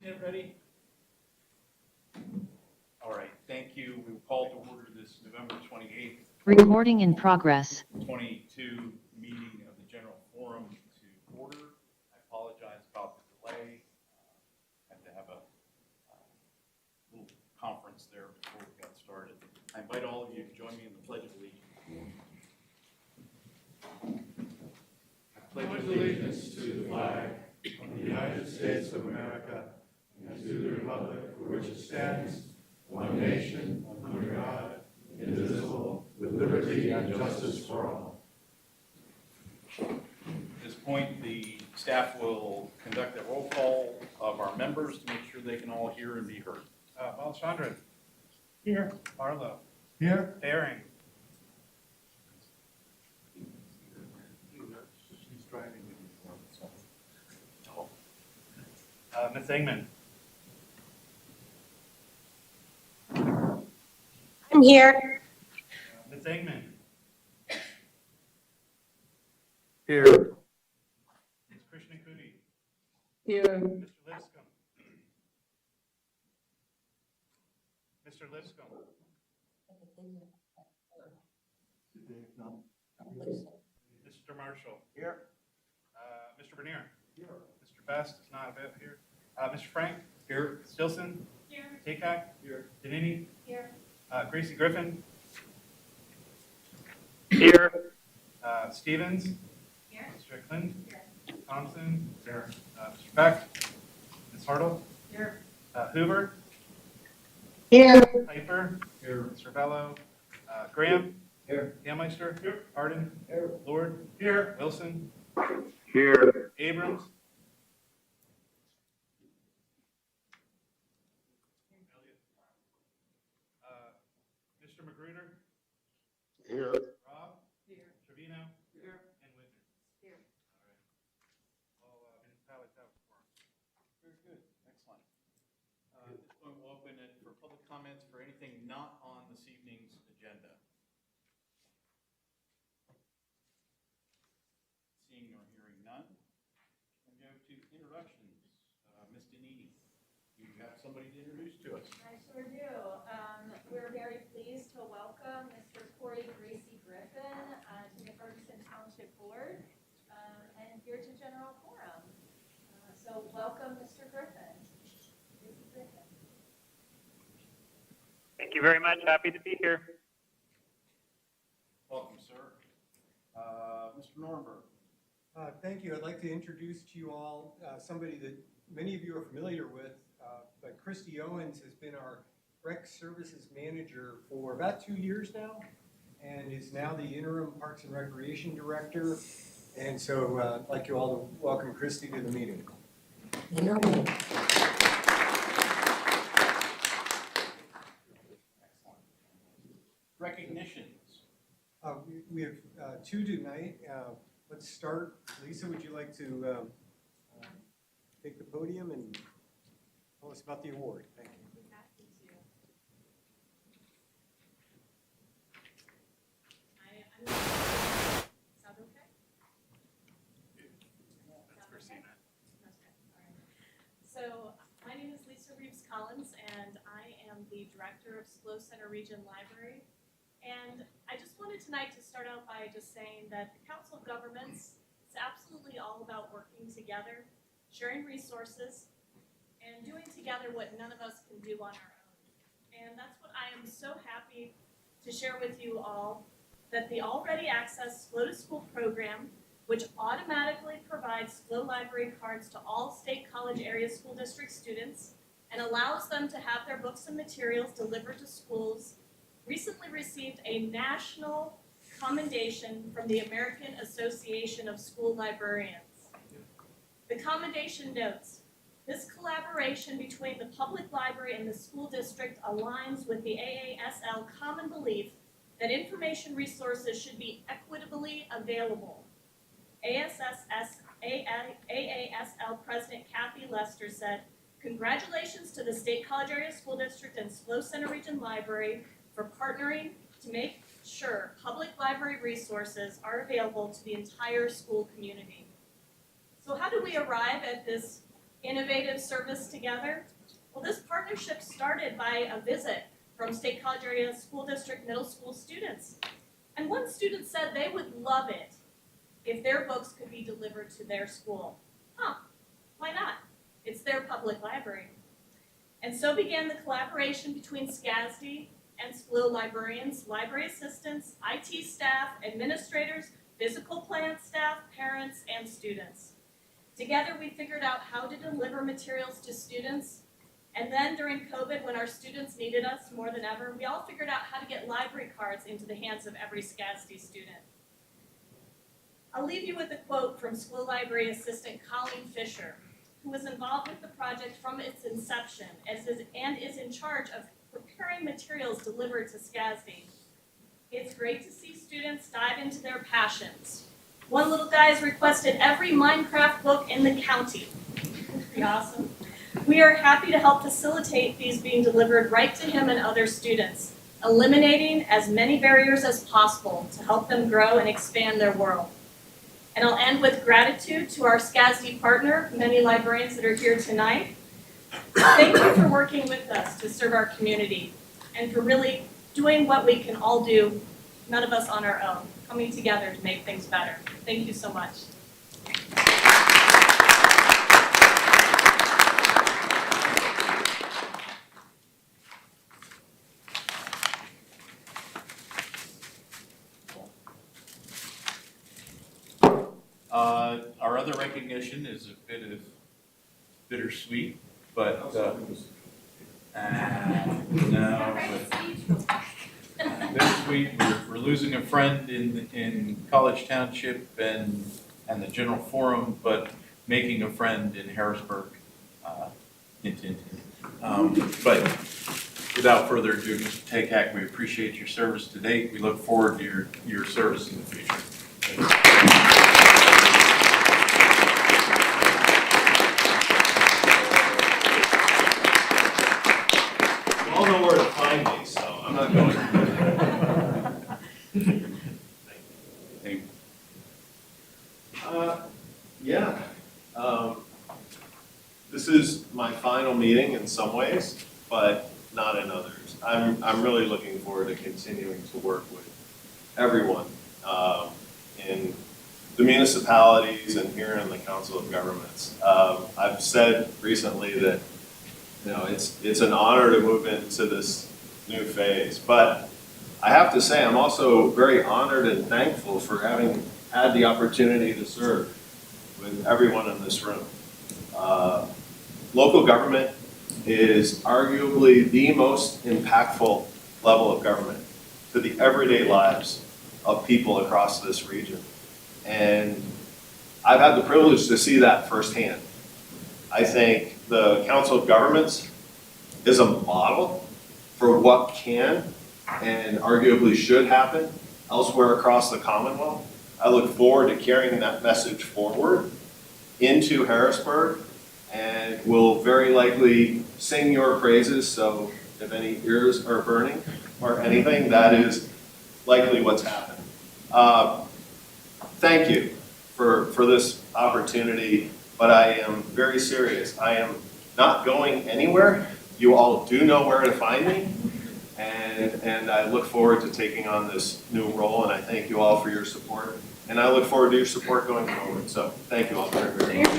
Get ready. All right, thank you. We will call to order this November 28th, Recording in progress. 22 meeting of the General Forum to order. I apologize about the delay. Had to have a little conference there before we got started. I invite all of you to join me in the Pledge of Allegiance. I pledge allegiance to the flag of the United States of America and to the republic for which it stands, one nation, under God, indivisible, with liberty and justice for all. At this point, the staff will conduct a roll call of our members to make sure they can all hear and be heard. Balchandran. Here. Barlow. Here. Baring. She's driving. Ms. Engman. I'm here. Ms. Engman. Here. Ms. Krishnakudi. Here. Mr. Lipscomb. Mr. Lipscomb. Mr. Marshall. Here. Mr. Bernier. Here. Mr. Best is not here. Mr. Frank. Here. Stilson. Here. Takak. Here. Danini. Here. Gracie Griffin. Here. Stevens. Here. Mr. Eklund. Here. Thompson. Here. Mr. Beck. Ms. Hartle. Here. Hoover. Here. Piper. Here. Mr. Bello. Graham. Here. Hammeister. Here. Hardin. Here. Lord. Here. Wilson. Here. Abrams. Mr. Magruder. Here. Rob. Here. Trevino. Here. And Winter. Here. All right. All municipalities have a quorum. Very good. Excellent. At this point, we'll open it for public comments for anything not on this evening's agenda. Seeing or hearing none. We'll go to introductions. Ms. Danini, you have somebody to introduce to us. I sure do. We're very pleased to welcome Mr. Corey Gracie Griffin to the Ferguson Township Board and here to General Forum. So welcome, Mr. Griffin. Gracie Griffin. Thank you very much. Happy to be here. Welcome, sir. Mr. Norberg. Thank you. I'd like to introduce to you all somebody that many of you are familiar with, but Christy Owens has been our Rec Services Manager for about 2 years now, and is now the interim Parks and Recreation Director. And so I'd like you all to welcome Christy to the meeting. Excellent. Recognitions. We have two tonight. Let's start. Lisa, would you like to take the podium and tell us about the award? Thank you. Be happy to. Sound okay? That's Christina. Okay, all right. So my name is Lisa Reeves Collins, and I am the Director of SLO Center Region Library. And I just wanted tonight to start out by just saying that the Council of Governments is absolutely all about working together, sharing resources, and doing together what none of us can do on our own. And that's what I am so happy to share with you all, that the Already Access SLO to School program, which automatically provides SLO library cards to all State College Area School District students and allows them to have their books and materials delivered to schools, recently received a national commendation from the American Association of School Librarians. The commendation notes, this collaboration between the public library and the school district aligns with the AASL common belief that information resources should be equitably available. AASL President Kathy Lester said, congratulations to the State College Area School District and SLO Center Region Library for partnering to make sure public library resources are available to the entire school community. So how do we arrive at this innovative service together? Well, this partnership started by a visit from State College Area School District middle school students. And one student said they would love it if their books could be delivered to their school. Why not? It's their public library. And so began the collaboration between SCASD and SCLO librarians, library assistants, IT staff, administrators, physical plant staff, parents, and students. Together, we figured out how to deliver materials to students. And then during COVID, when our students needed us more than ever, we all figured out how to get library cards into the hands of every SCASD student. I'll leave you with a quote from school library assistant Colleen Fisher, who was involved with the project from its inception and is in charge of preparing materials delivered to SCASD. It's great to see students dive into their passions. One little guy has requested every Minecraft book in the county. Pretty awesome. We are happy to help facilitate these being delivered right to him and other students, eliminating as many barriers as possible to help them grow and expand their world. And I'll end with gratitude to our SCASD partner, many librarians that are here tonight. Thank you for working with us to serve our community and for really doing what we can all do, none of us on our own, coming together to make things better. Thank you so much. Our other recognition is a bit of bittersweet, but bittersweet. We're losing a friend in College Township and the General Forum, but making a friend in Harrisburg. Hint, hint, hint. But without further ado, Mr. Takak, we appreciate your service to date. We look forward to your service in the future. You all know where to find me, so I'm not going. Yeah. This is my final meeting in some ways, but not in others. I'm really looking forward to continuing to work with everyone in the municipalities and here in the Council of Governments. I've said recently that it's an honor to move into this new phase, but I have to say I'm also very honored and thankful for having had the opportunity to serve with everyone in this room. Local government is arguably the most impactful level of government to the everyday lives of people across this region. And I've had the privilege to see that firsthand. I think the Council of Governments is a model for what can and arguably should happen elsewhere across the Commonwealth. I look forward to carrying that message forward into Harrisburg, and will very likely sing your praises, so if any ears are burning or anything, that is likely what's happened. Thank you for this opportunity, but I am very serious. I am not going anywhere. You all do know where to find me, and I look forward to taking on this new role, and I thank you all for your support, and I look forward to your support going forward. So thank you all very much.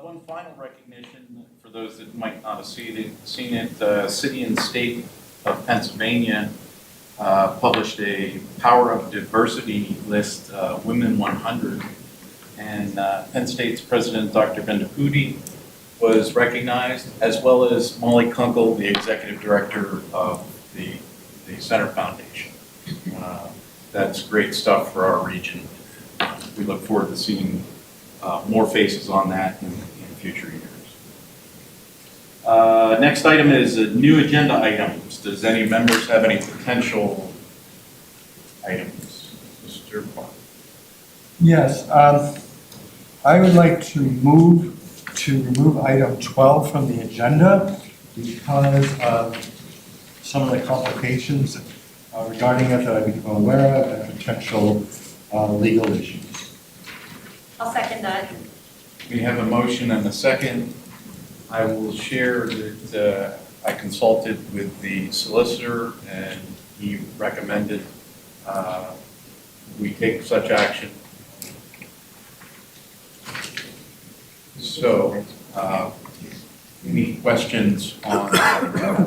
One final recognition for those that might not have seen it, City and State of Pennsylvania published a Power of Diversity list, Women 100, and Penn State's President, Dr. Bendapudi, was recognized, as well as Molly Kunkel, the Executive Director of the Center Foundation. That's great stuff for our region. We look forward to seeing more faces on that in future years. Next item is new agenda items. Does any members have any potential items? Mr. Park. Yes, I would like to remove item 12 from the agenda because of some of the complications regarding it that I became aware of and potential legal issues. I'll second that. We have a motion and a second. I will share that I consulted with the solicitor and he recommended we take such action. So, any questions on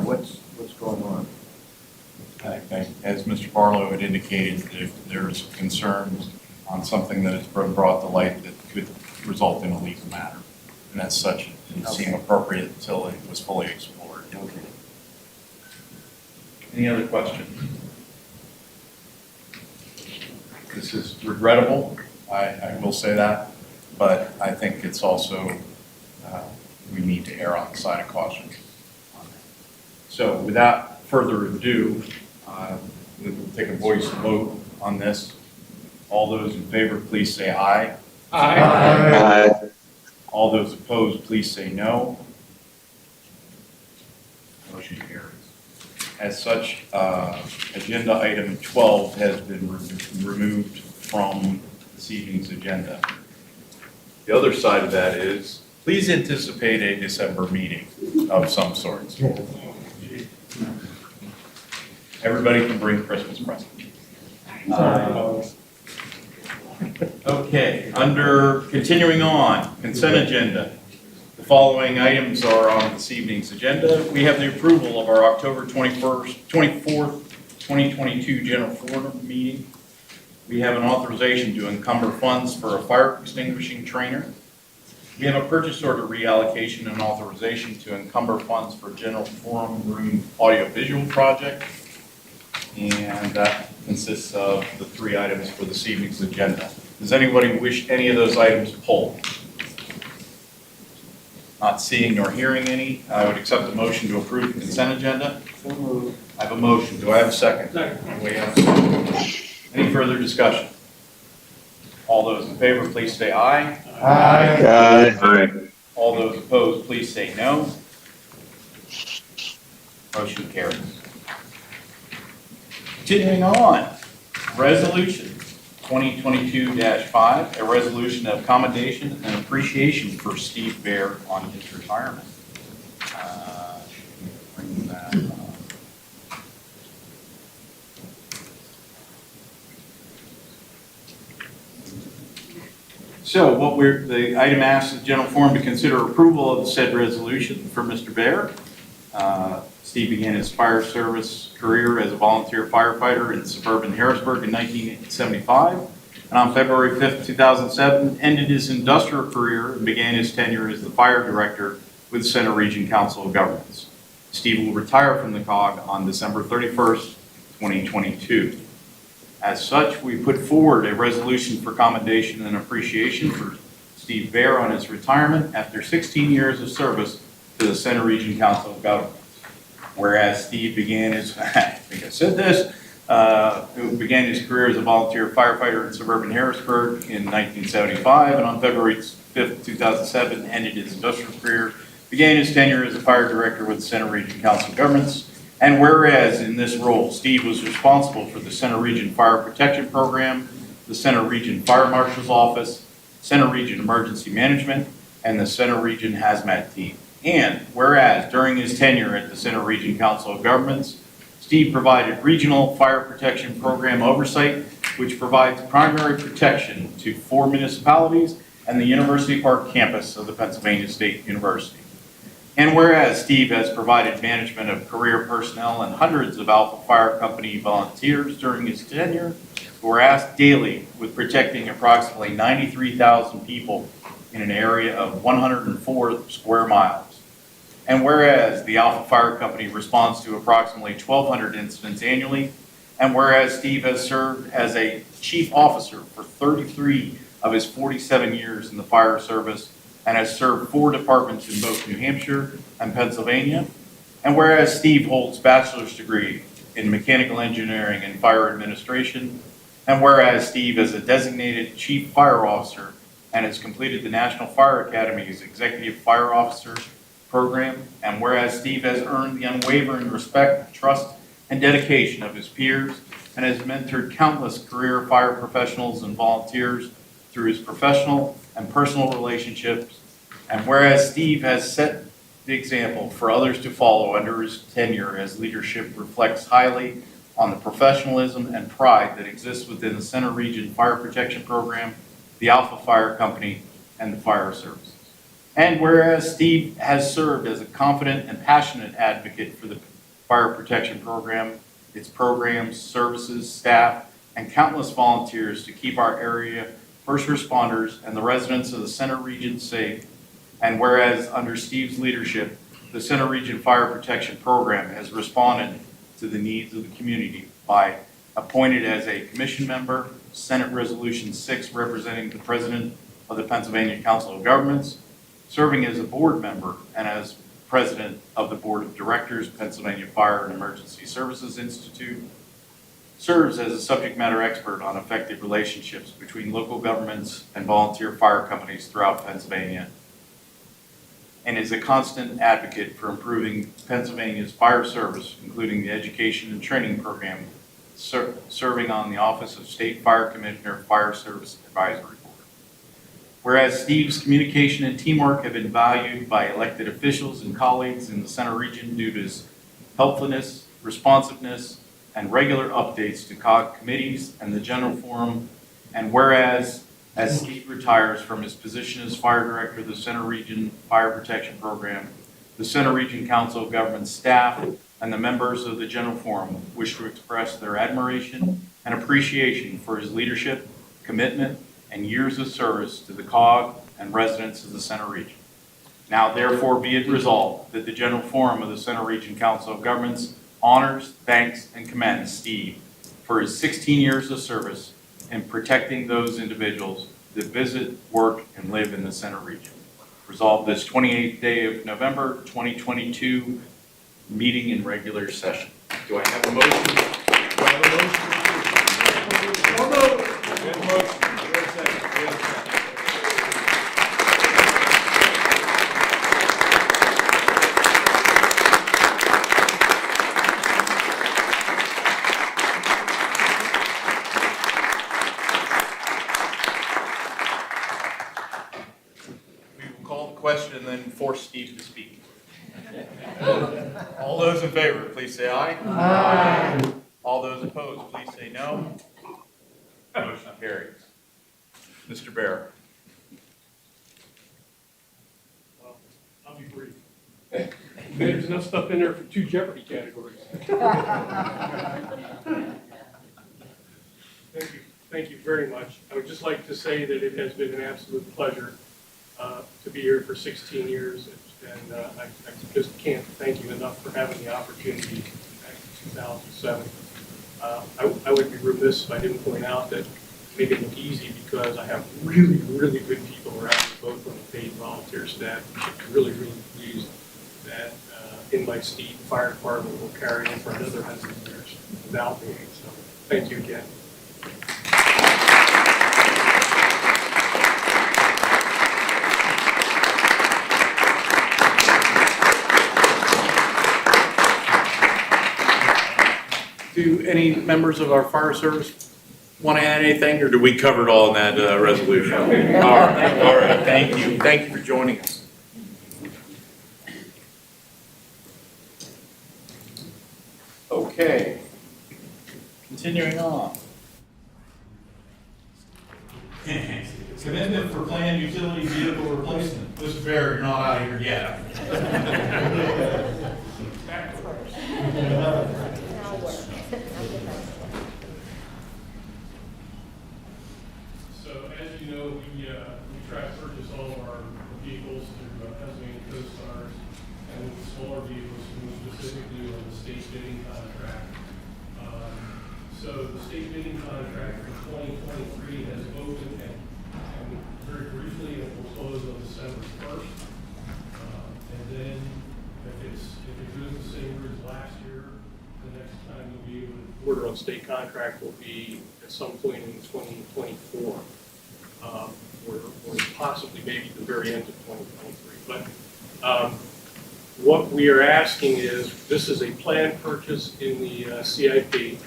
What's going on? as Mr. Barlow had indicated, if there's concerns on something that has been brought to light that could result in a legal matter. And as such, it didn't seem appropriate until it was fully explored. Okay. Any other questions? This is regrettable, I will say that, but I think it's also, we need to err on the side of caution. So without further ado, we'll take a voice vote on this. All those in favor, please say aye. Aye. All those opposed, please say no. Motion carries. As such, agenda item 12 has been removed from this evening's agenda. The other side of that is, please anticipate a December meeting of some sort. Everybody can bring Christmas presents. Okay, continuing on, consent agenda. The following items are on this evening's agenda. We have the approval of our October 24th, 2022 General Forum meeting. We have an authorization to encumber funds for a fire extinguishing trainer. We have a purchase order reallocation and authorization to encumber funds for General Forum Room audiovisual project. And that consists of the three items for this evening's agenda. Does anybody wish any of those items pulled? Not seeing nor hearing any, I would accept the motion to approve the consent agenda. So moved. I have a motion. Do I have a second? Second. We have a second. Any further discussion? All those in favor, please say aye. Aye. All those opposed, please say no. Motion carries. Continuing on, resolution 2022-5, a resolution of commendation and appreciation for Steve Bear on his retirement. Bring that up. So the item asks the general forum to consider approval of the said resolution for Mr. Bear. Steve began his fire service career as a volunteer firefighter in suburban Harrisburg in 1975. And on February 5th, 2007, ended his industrial career and began his tenure as the fire director with the Center Region Council of Governments. Steve will retire from the COG on December 31st, 2022. As such, we put forward a resolution for commendation and appreciation for Steve Bear on his retirement after 16 years of service to the Center Region Council of Governments. Whereas Steve began his, I think I said this, began his career as a volunteer firefighter in suburban Harrisburg in 1975, and on February 5th, 2007, ended his industrial career, began his tenure as a fire director with the Center Region Council of Governments. And whereas in this role, Steve was responsible for the Center Region Fire Protection Program, the Center Region Fire Marshal's Office, Center Region Emergency Management, and the Center Region Hazmat Team. And whereas during his tenure at the Center Region Council of Governments, Steve provided regional fire protection program oversight, which provides primary protection to 4 municipalities and the University Park campus of the Pennsylvania State University. And whereas Steve has provided management of career personnel and hundreds of Alpha Fire Company volunteers during his tenure, who are asked daily with protecting approximately 93,000 people in an area of 104 square miles. And whereas the Alpha Fire Company responds to approximately 1,200 incidents annually, and whereas Steve has served as a chief officer for 33 of his 47 years in the fire service and has served 4 departments in both New Hampshire and Pennsylvania, and whereas Steve holds bachelor's degree in mechanical engineering and fire administration, and whereas Steve is a designated chief fire officer and has completed the National Fire Academy's Executive Fire Officer program, and whereas Steve has earned the unwavering respect, trust, and dedication of his peers and has mentored countless career fire professionals and volunteers through his professional and personal relationships. And whereas Steve has set the example for others to follow under his tenure, as leadership reflects highly on the professionalism and pride that exists within the Center Region Fire Protection Program, the Alpha Fire Company, and the Fire Services. And whereas Steve has served as a confident and passionate advocate for the Fire Protection Program, its programs, services, staff, and countless volunteers to keep our area first responders and the residents of the Center Region safe. And whereas under Steve's leadership, the Center Region Fire Protection Program has responded to the needs of the community by appointed as a commission member, Senate Resolution 6 representing the President of the Pennsylvania Council of Governments, serving as a board member and as President of the Board of Directors, Pennsylvania Fire and Emergency Services Institute, serves as a subject matter expert on effective relationships between local governments and volunteer fire companies throughout Pennsylvania, and is a constant advocate for improving Pennsylvania's fire service, including the education and training program, serving on the Office of State Fire Commissioner Fire Service Advisory Board. Whereas Steve's communication and teamwork have been valued by elected officials and colleagues in the Center Region due to his helpfulness, responsiveness, and regular updates to COG committees and the General Forum, and whereas as Steve retires from his position as Fire Director of the Center Region Fire Protection Program, the Center Region Council of Government staff and the members of the General Forum wish to express their admiration and appreciation for his leadership, commitment, and years of service to the COG and residents of the Center Region. Now therefore be it resolved that the General Forum of the Center Region Council of Governments honors, thanks, and commends Steve for his 16 years of service in protecting those individuals that visit, work, and live in the Center Region. Resolved this 28th day of November 2022, meeting in regular session. Do I have a motion? Do I have a motion? So moved. We have a motion. We have a second. We have a second. Question and then force Steve to speak. All those in favor, please say aye. Aye. All those opposed, please say no. Motion carries. Mr. Bear. Well, I'll be brief. There's enough stuff in there for 2 Jeopardy categories. Thank you very much. I would just like to say that it has been an absolute pleasure to be here for 16 years, and I just can't thank you enough for having the opportunity back in 2007. I would be remiss if I didn't point out that make it look easy because I have really, really good people around me, both on the paid volunteer staff. I'm really, really pleased that in my seat, the fire department will carry on for another 100 years without me. So thank you again. Do any members of our fire service want to add anything, or do we cover it all in that resolution? All right, thank you. Thank you for joining us. Okay, continuing on. Commitment for planned utility vehicle replacement. Mr. Bear, you're not out of here yet. So as you know, we try to purchase all of our vehicles through Pennsylvania CoStars, and with the smaller vehicles, we specifically on the state bidding contract. So the state bidding contract for 2023 has opened, and very briefly, it will close on December 1st. And then if it goes the same route as last year, the next time we'll be able to order on state contract will be at some point in 2024, or possibly maybe the very end of 2023. But what we are asking is, this is a planned purchase in the CIP.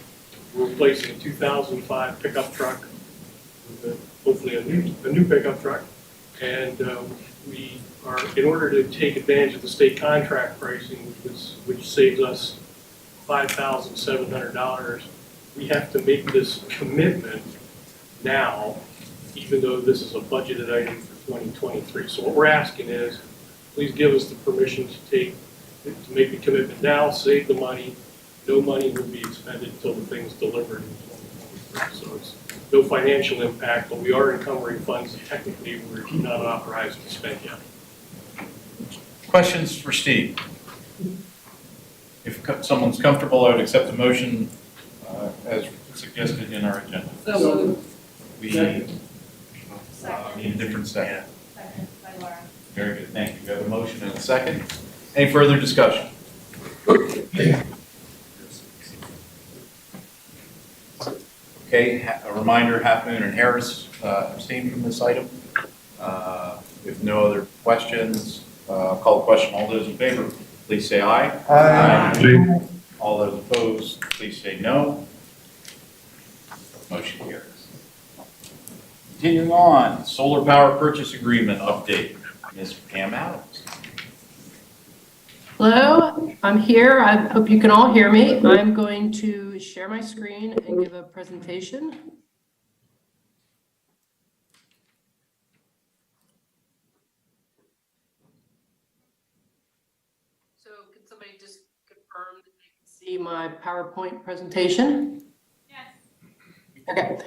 We're replacing a 2005 pickup truck with hopefully a new pickup truck. And we are, in order to take advantage of the state contract pricing, which saves us $5,700, we have to make this commitment now, even though this is a budgeted item for 2023. So what we're asking is, please give us the permission to make the commitment now, save the money. No money will be expended until the thing's delivered in 2023. So it's no financial impact, but we are encumbering funds that technically we're not authorized to spend yet. Questions for Steve? If someone's comfortable, I would accept the motion as suggested in our agenda. So We need a different second. Second by Laura. Very good, thank you. We have a motion and a second. Any further discussion? Okay, a reminder, Half Moon and Harris abstained from this item. If no other questions, call the question. All those in favor, please say aye. Aye. All those opposed, please say no. Motion carries. Continuing on, solar power purchase agreement update. Ms. Pam Adams. Hello, I'm here. I hope you can all hear me. I'm going to share my screen and give a presentation. So can somebody just confirm that they can see my PowerPoint presentation? Yes. Okay,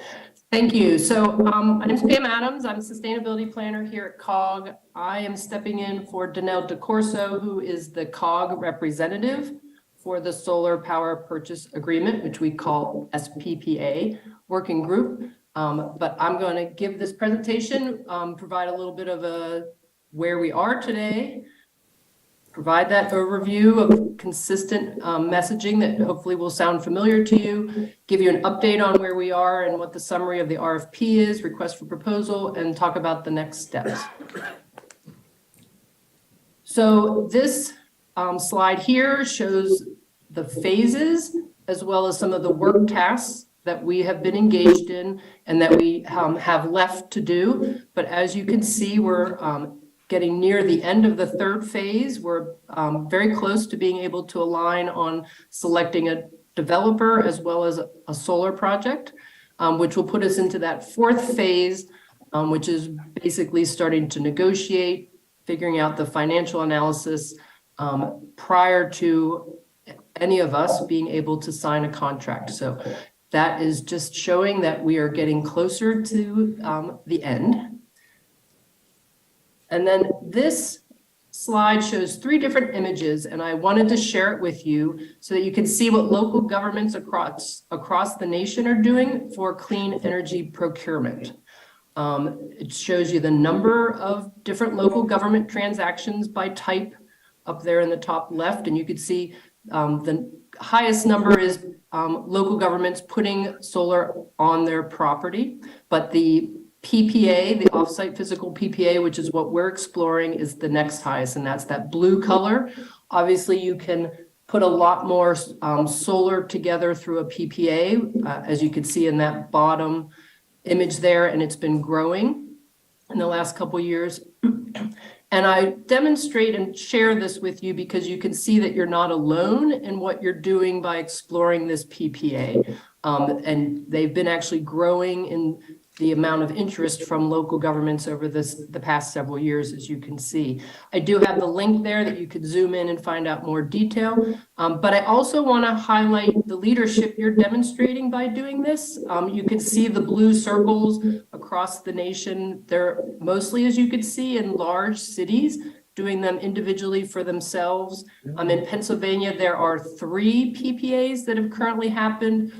thank you. So my name is Pam Adams. I'm a sustainability planner here at COG. I am stepping in for Danelle DeCorso, who is the COG representative for the Solar Power Purchase Agreement, which we call SPPA working group. But I'm going to give this presentation, provide a little bit of where we are today, provide that overview of consistent messaging that hopefully will sound familiar to you, give you an update on where we are and what the summary of the RFP is, request for proposal, and talk about the next steps. So this slide here shows the phases as well as some of the work tasks that we have been engaged in and that we have left to do. But as you can see, we're getting near the end of the third phase. We're very close to being able to align on selecting a developer as well as a solar project, which will put us into that fourth phase, which is basically starting to negotiate, figuring out the financial analysis prior to any of us being able to sign a contract. So that is just showing that we are getting closer to the end. And then this slide shows three different images, and I wanted to share it with you so that you can see what local governments across the nation are doing for clean energy procurement. It shows you the number of different local government transactions by type up there in the top left, and you could see the highest number is local governments putting solar on their property, but the PPA, the offsite physical PPA, which is what we're exploring, is the next highest, and that's that blue color. Obviously, you can put a lot more solar together through a PPA, as you can see in that bottom image there, and it's been growing in the last couple of years. And I demonstrate and share this with you because you can see that you're not alone in what you're doing by exploring this PPA. And they've been actually growing in the amount of interest from local governments over the past several years, as you can see. I do have the link there that you could zoom in and find out more detail. But I also want to highlight the leadership you're demonstrating by doing this. You can see the blue circles across the nation. They're mostly, as you could see, in large cities, doing them individually for themselves. In Pennsylvania, there are 3 PPAs that have currently happened.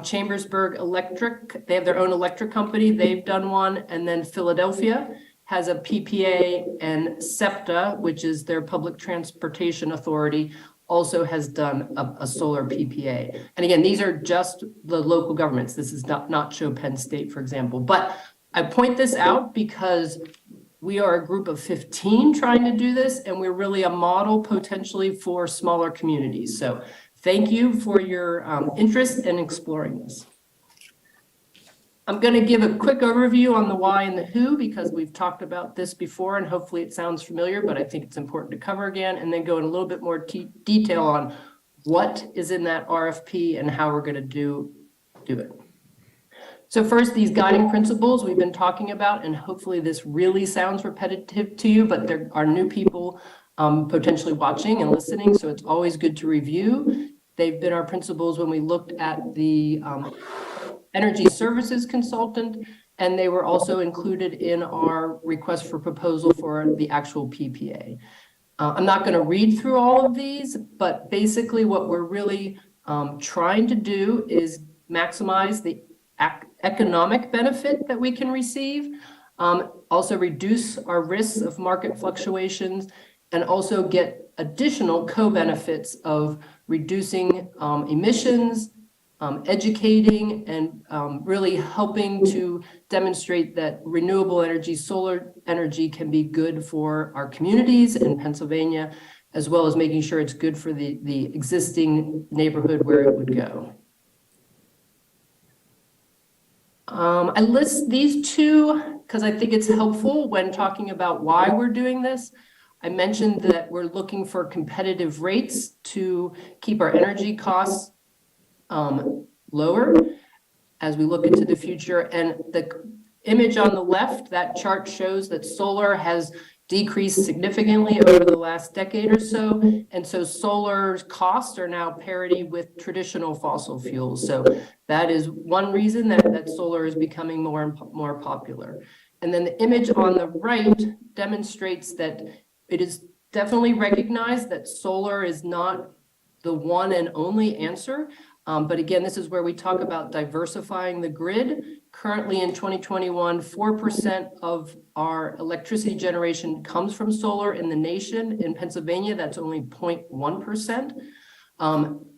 Chambersburg Electric, they have their own electric company, they've done one, and then Philadelphia has a PPA, and SEPTA, which is their public transportation authority, also has done a solar PPA. And again, these are just the local governments. This is not show Penn State, for example. But I point this out because we are a group of 15 trying to do this, and we're really a model potentially for smaller communities. So thank you for your interest in exploring this. I'm going to give a quick overview on the why and the who, because we've talked about this before and hopefully it sounds familiar, but I think it's important to cover again, and then go in a little bit more detail on what is in that RFP and how we're going to do it. So first, these guiding principles we've been talking about, and hopefully this really sounds repetitive to you, but there are new people potentially watching and listening, so it's always good to review. They've been our principles when we looked at the energy services consultant, and they were also included in our request for proposal for the actual PPA. I'm not going to read through all of these, but basically what we're really trying to do is maximize the economic benefit that we can receive, also reduce our risks of market fluctuations, and also get additional co-benefits of reducing emissions, educating, and really helping to demonstrate that renewable energy, solar energy, can be good for our communities in Pennsylvania, as well as making sure it's good for the existing neighborhood where it would go. I list these two because I think it's helpful when talking about why we're doing this. I mentioned that we're looking for competitive rates to keep our energy costs lower as we look into the future. And the image on the left, that chart shows that solar has decreased significantly over the last decade or so. And so solar's costs are now parity with traditional fossil fuels. So that is one reason that solar is becoming more popular. And then the image on the right demonstrates that it is definitely recognized that solar is not the one and only answer. But again, this is where we talk about diversifying the grid. Currently in 2021, 4% of our electricity generation comes from solar in the nation. In Pennsylvania, that's only 0.1%.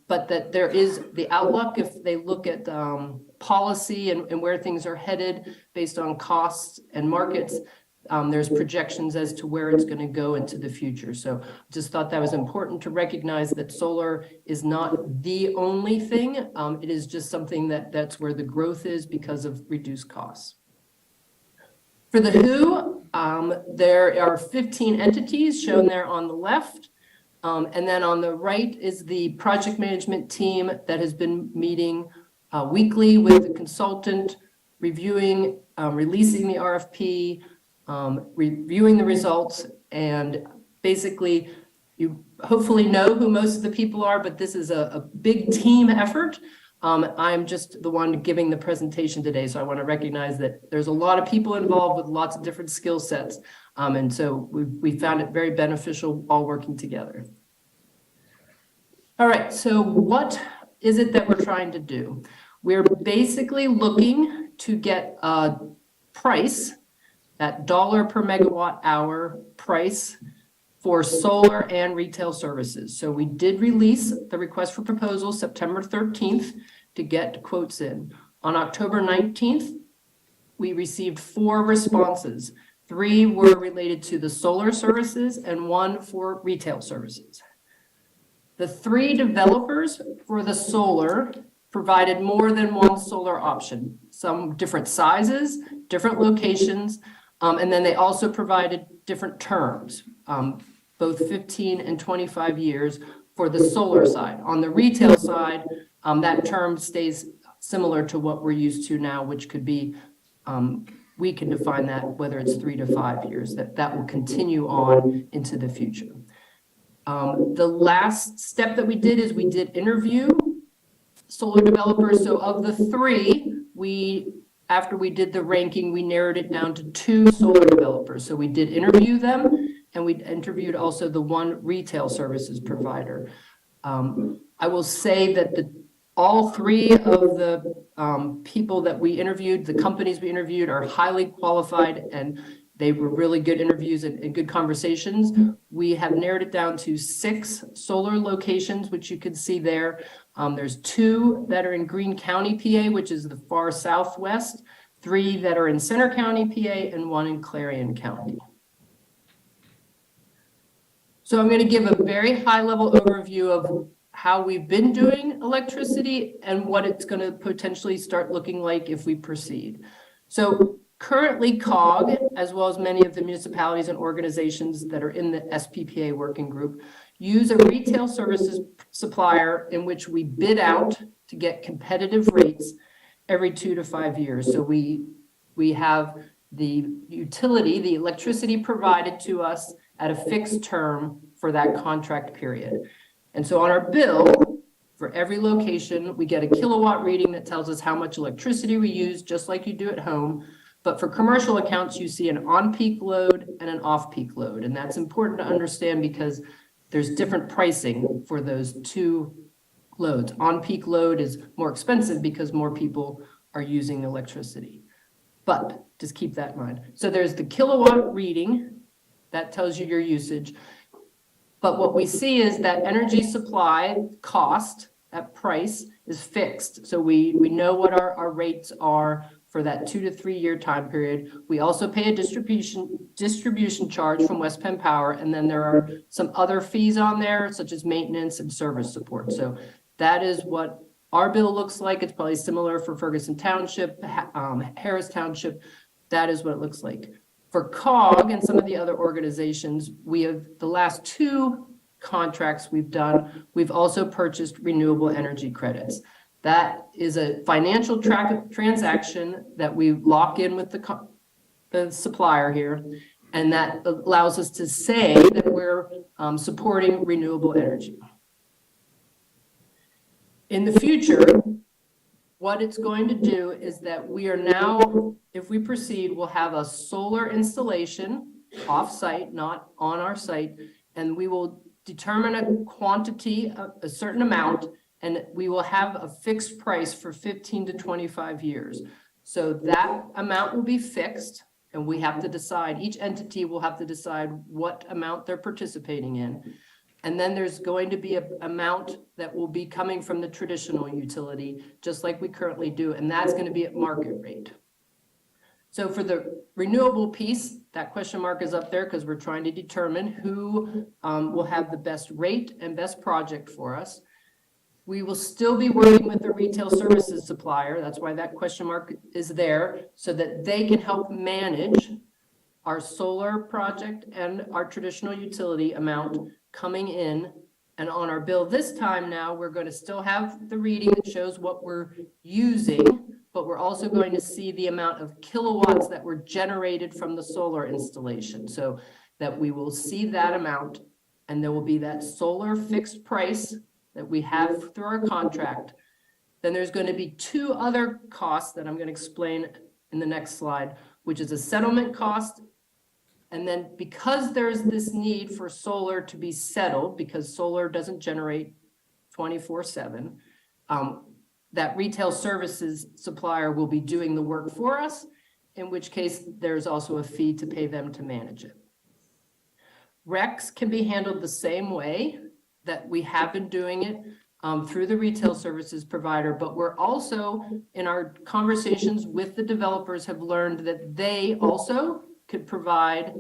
But that there is the outlook, if they look at policy and where things are headed based on costs and markets, there's projections as to where it's going to go into the future. So just thought that was important to recognize that solar is not the only thing. It is just something that's where the growth is because of reduced costs. For the who, there are 15 entities shown there on the left. And then on the right is the project management team that has been meeting weekly with the consultant, reviewing, releasing the RFP, reviewing the results, and basically you hopefully know who most of the people are, but this is a big team effort. I'm just the one giving the presentation today, so I want to recognize that there's a lot of people involved with lots of different skill sets, and so we found it very beneficial all working together. All right, so what is it that we're trying to do? We're basically looking to get a price, that dollar per megawatt hour price, for solar and retail services. So we did release the request for proposal September 13th to get quotes in. On October 19th, we received 4 responses. 3 were related to the solar services and 1 for retail services. The 3 developers for the solar provided more than one solar option, some different sizes, different locations, and then they also provided different terms, both 15 and 25 years for the solar side. On the retail side, that term stays similar to what we're used to now, which could be, we can define that whether it's 3 to 5 years, that will continue on into the future. The last step that we did is we did interview solar developers. So of the 3, after we did the ranking, we narrowed it down to 2 solar developers. So we did interview them, and we interviewed also the 1 retail services provider. I will say that all 3 of the people that we interviewed, the companies we interviewed, are highly qualified, and they were really good interviews and good conversations. We have narrowed it down to 6 solar locations, which you can see there. There's 2 that are in Greene County, PA, which is the far southwest, 3 that are in Center County, PA, and 1 in Clarion County. So I'm going to give a very high-level overview of how we've been doing electricity and what it's going to potentially start looking like if we proceed. So currently COG, as well as many of the municipalities and organizations that are in the SPPA working group, use a retail services supplier in which we bid out to get competitive rates every 2 to 5 years. So we have the utility, the electricity provided to us at a fixed term for that contract period. And so on our bill, for every location, we get a kilowatt reading that tells us how much electricity we use, just like you do at home. But for commercial accounts, you see an on-peak load and an off-peak load. And that's important to understand because there's different pricing for those two loads. On-peak load is more expensive because more people are using electricity. But just keep that in mind. So there's the kilowatt reading that tells you your usage. But what we see is that energy supply cost, that price is fixed. So we know what our rates are for that 2 to 3 year time period. We also pay a distribution charge from West Penn Power. And then there are some other fees on there, such as maintenance and service support. So that is what our bill looks like. It's probably similar for Ferguson Township, Harris Township. That is what it looks like. For COG and some of the other organizations, we have the last 2 contracts we've done. We've also purchased renewable energy credits. That is a financial transaction that we lock in with the supplier here. And that allows us to say that we're supporting renewable energy. In the future, what it's going to do is that we are now, if we proceed, we'll have a solar installation off-site, not on our site, and we will determine a quantity, a certain amount, and we will have a fixed price for 15 to 25 years. So that amount will be fixed, and we have to decide, each entity will have to decide what amount they're participating in. And then there's going to be an amount that will be coming from the traditional utility, just like we currently do, and that's going to be at market rate. So for the renewable piece, that question mark is up there because we're trying to determine who will have the best rate and best project for us. We will still be working with the retail services supplier. That's why that question mark is there, so that they can help manage our solar project and our traditional utility amount coming in. And on our bill this time now, we're going to still have the reading that shows what we're using, but we're also going to see the amount of kilowatts that were generated from the solar installation. So that we will see that amount, and there will be that solar fixed price that we have through our contract. Then there's going to be 2 other costs that I'm going to explain in the next slide, which is a settlement cost. And then because there's this need for solar to be settled, because solar doesn't generate 24/7, that retail services supplier will be doing the work for us, in which case there's also a fee to pay them to manage it. RECs can be handled the same way that we have been doing it through the retail services provider, but we're also, in our conversations with the developers, have learned that they also could provide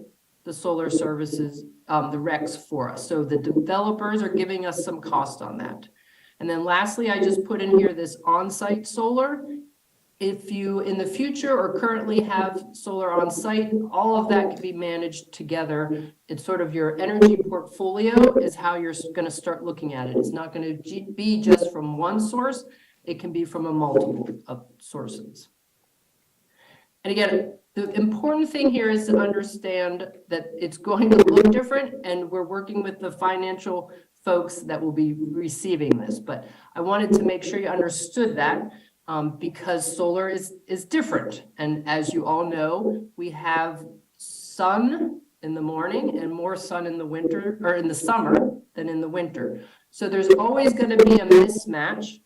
the solar services, the RECs for us. So the developers are giving us some cost on that. And then lastly, I just put in here this on-site solar. If you in the future or currently have solar on site, all of that can be managed together. It's sort of your energy portfolio is how you're going to start looking at it. It's not going to be just from one source. It can be from a multiple of sources. And again, the important thing here is to understand that it's going to look different, and we're working with the financial folks that will be receiving this. But I wanted to make sure you understood that. Because solar is different. And as you all know, we have sun in the morning and more sun in the winter or in the summer than in the winter. So there's always going to be a mismatch.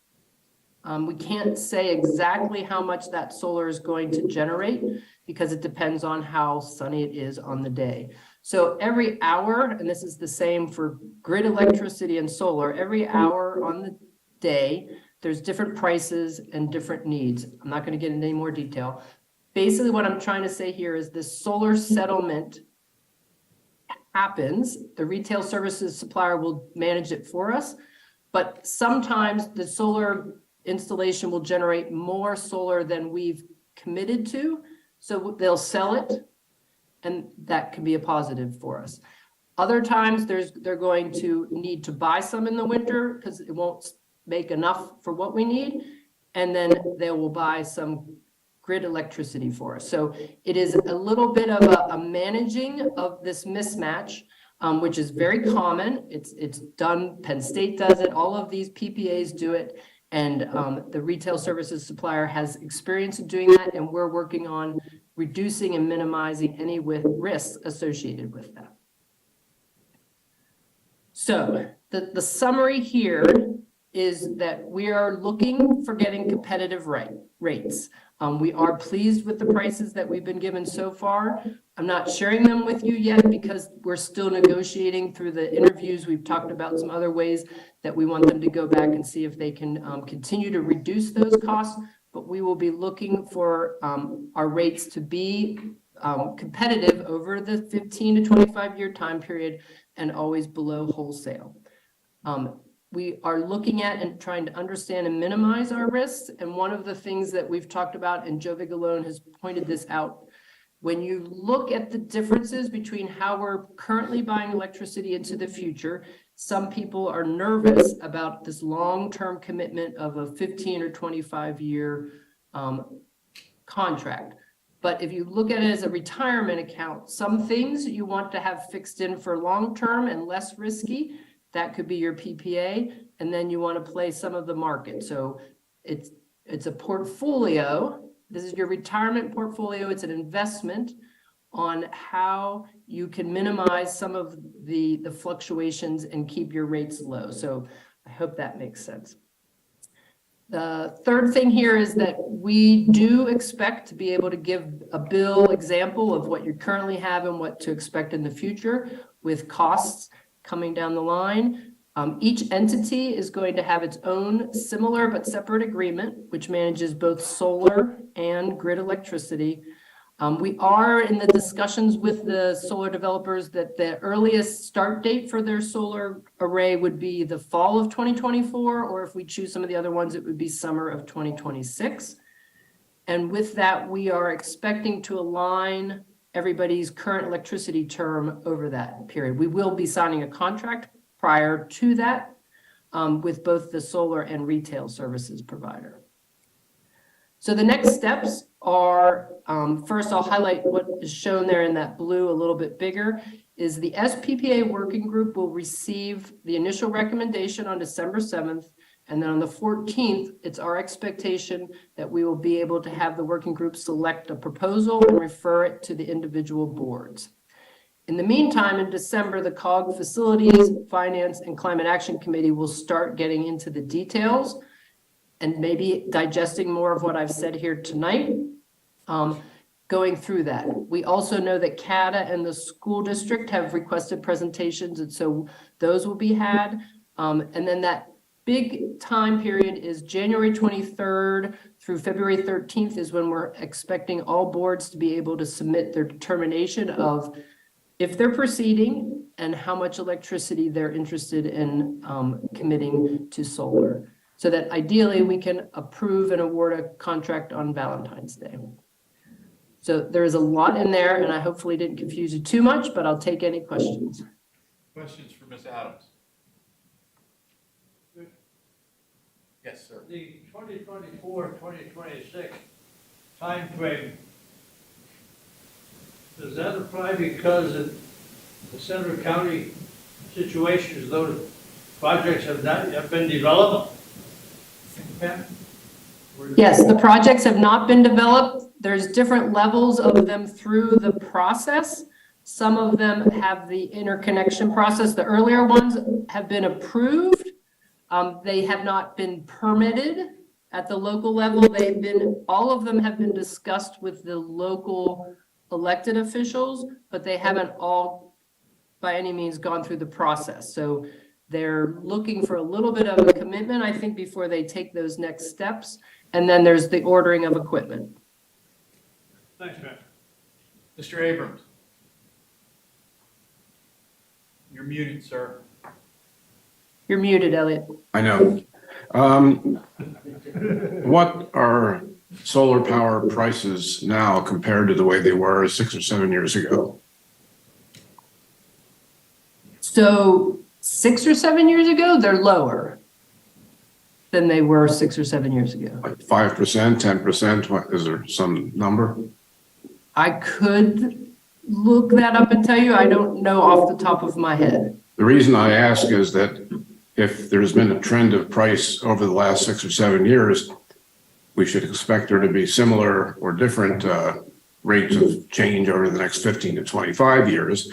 We can't say exactly how much that solar is going to generate because it depends on how sunny it is on the day. So every hour, and this is the same for grid electricity and solar, every hour on the day, there's different prices and different needs. I'm not going to get into any more detail. Basically, what I'm trying to say here is this solar settlement happens. The retail services supplier will manage it for us, But sometimes the solar installation will generate more solar than we've committed to. So they'll sell it, and that can be a positive for us. Other times, they're going to need to buy some in the winter because it won't make enough for what we need. And then they will buy some grid electricity for us. So it is a little bit of a managing of this mismatch, which is very common. It's done, Penn State does it, all of these PPAs do it. And the retail services supplier has experience in doing that, and we're working on reducing and minimizing any risks associated with that. So the summary here is that we are looking for getting competitive rates. We are pleased with the prices that we've been given so far. I'm not sharing them with you yet because we're still negotiating through the interviews. We've talked about some other ways that we want them to go back and see if they can continue to reduce those costs. But we will be looking for our rates to be competitive over the 15 to 25 year time period and always below wholesale. We are looking at and trying to understand and minimize our risks. And one of the things that we've talked about, and Joe Vigilone has pointed this out, when you look at the differences between how we're currently buying electricity into the future, some people are nervous about this long-term commitment of a 15 or 25 year contract. But if you look at it as a retirement account, some things you want to have fixed in for long-term and less risky. That could be your PPA, and then you want to play some of the market. So it's a portfolio. This is your retirement portfolio. It's an investment on how you can minimize some of the fluctuations and keep your rates low. So I hope that makes sense. The third thing here is that we do expect to be able to give a bill example of what you currently have and what to expect in the future with costs coming down the line. Each entity is going to have its own similar but separate agreement, which manages both solar and grid electricity. We are in the discussions with the solar developers that the earliest start date for their solar array would be the fall of 2024, or if we choose some of the other ones, it would be summer of 2026. And with that, we are expecting to align everybody's current electricity term over that period. We will be signing a contract prior to that with both the solar and retail services provider. So the next steps are, first I'll highlight what is shown there in that blue a little bit bigger, is the SPPA working group will receive the initial recommendation on December 7th. And then on the 14th, it's our expectation that we will be able to have the working group select a proposal and refer it to the individual boards. In the meantime, in December, the COG Facilities, Finance, and Climate Action Committee will start getting into the details and maybe digesting more of what I've said here tonight, going through that. We also know that CATA and the school district have requested presentations, and so those will be had. And then that big time period is January 23rd through February 13th is when we're expecting all boards to be able to submit their determination of if they're proceeding and how much electricity they're interested in committing to solar, so that ideally we can approve and award a contract on Valentine's Day. So there is a lot in there, and I hopefully didn't confuse you too much, but I'll take any questions. Questions for Ms. Adams? Yes, sir. The 2024-2026 timeframe, does that apply because of the Senator County situations, those projects have not yet been developed? Yes, the projects have not been developed. There's different levels of them through the process. Some of them have the interconnection process. The earlier ones have been approved. They have not been permitted at the local level. All of them have been discussed with the local elected officials, but they haven't all by any means gone through the process. So they're looking for a little bit of a commitment, I think, before they take those next steps. And then there's the ordering of equipment. Thanks, Matt. Mr. Abrams? You're muted, sir. You're muted, Elliot. I know. What are solar power prices now compared to the way they were 6 or 7 years ago? So 6 or 7 years ago, they're lower than they were 6 or 7 years ago. Like 5%, 10%? What, is there some number? I could look that up and tell you. I don't know off the top of my head. The reason I ask is that if there's been a trend of price over the last 6 or 7 years, we should expect there to be similar or different rates of change over the next 15 to 25 years.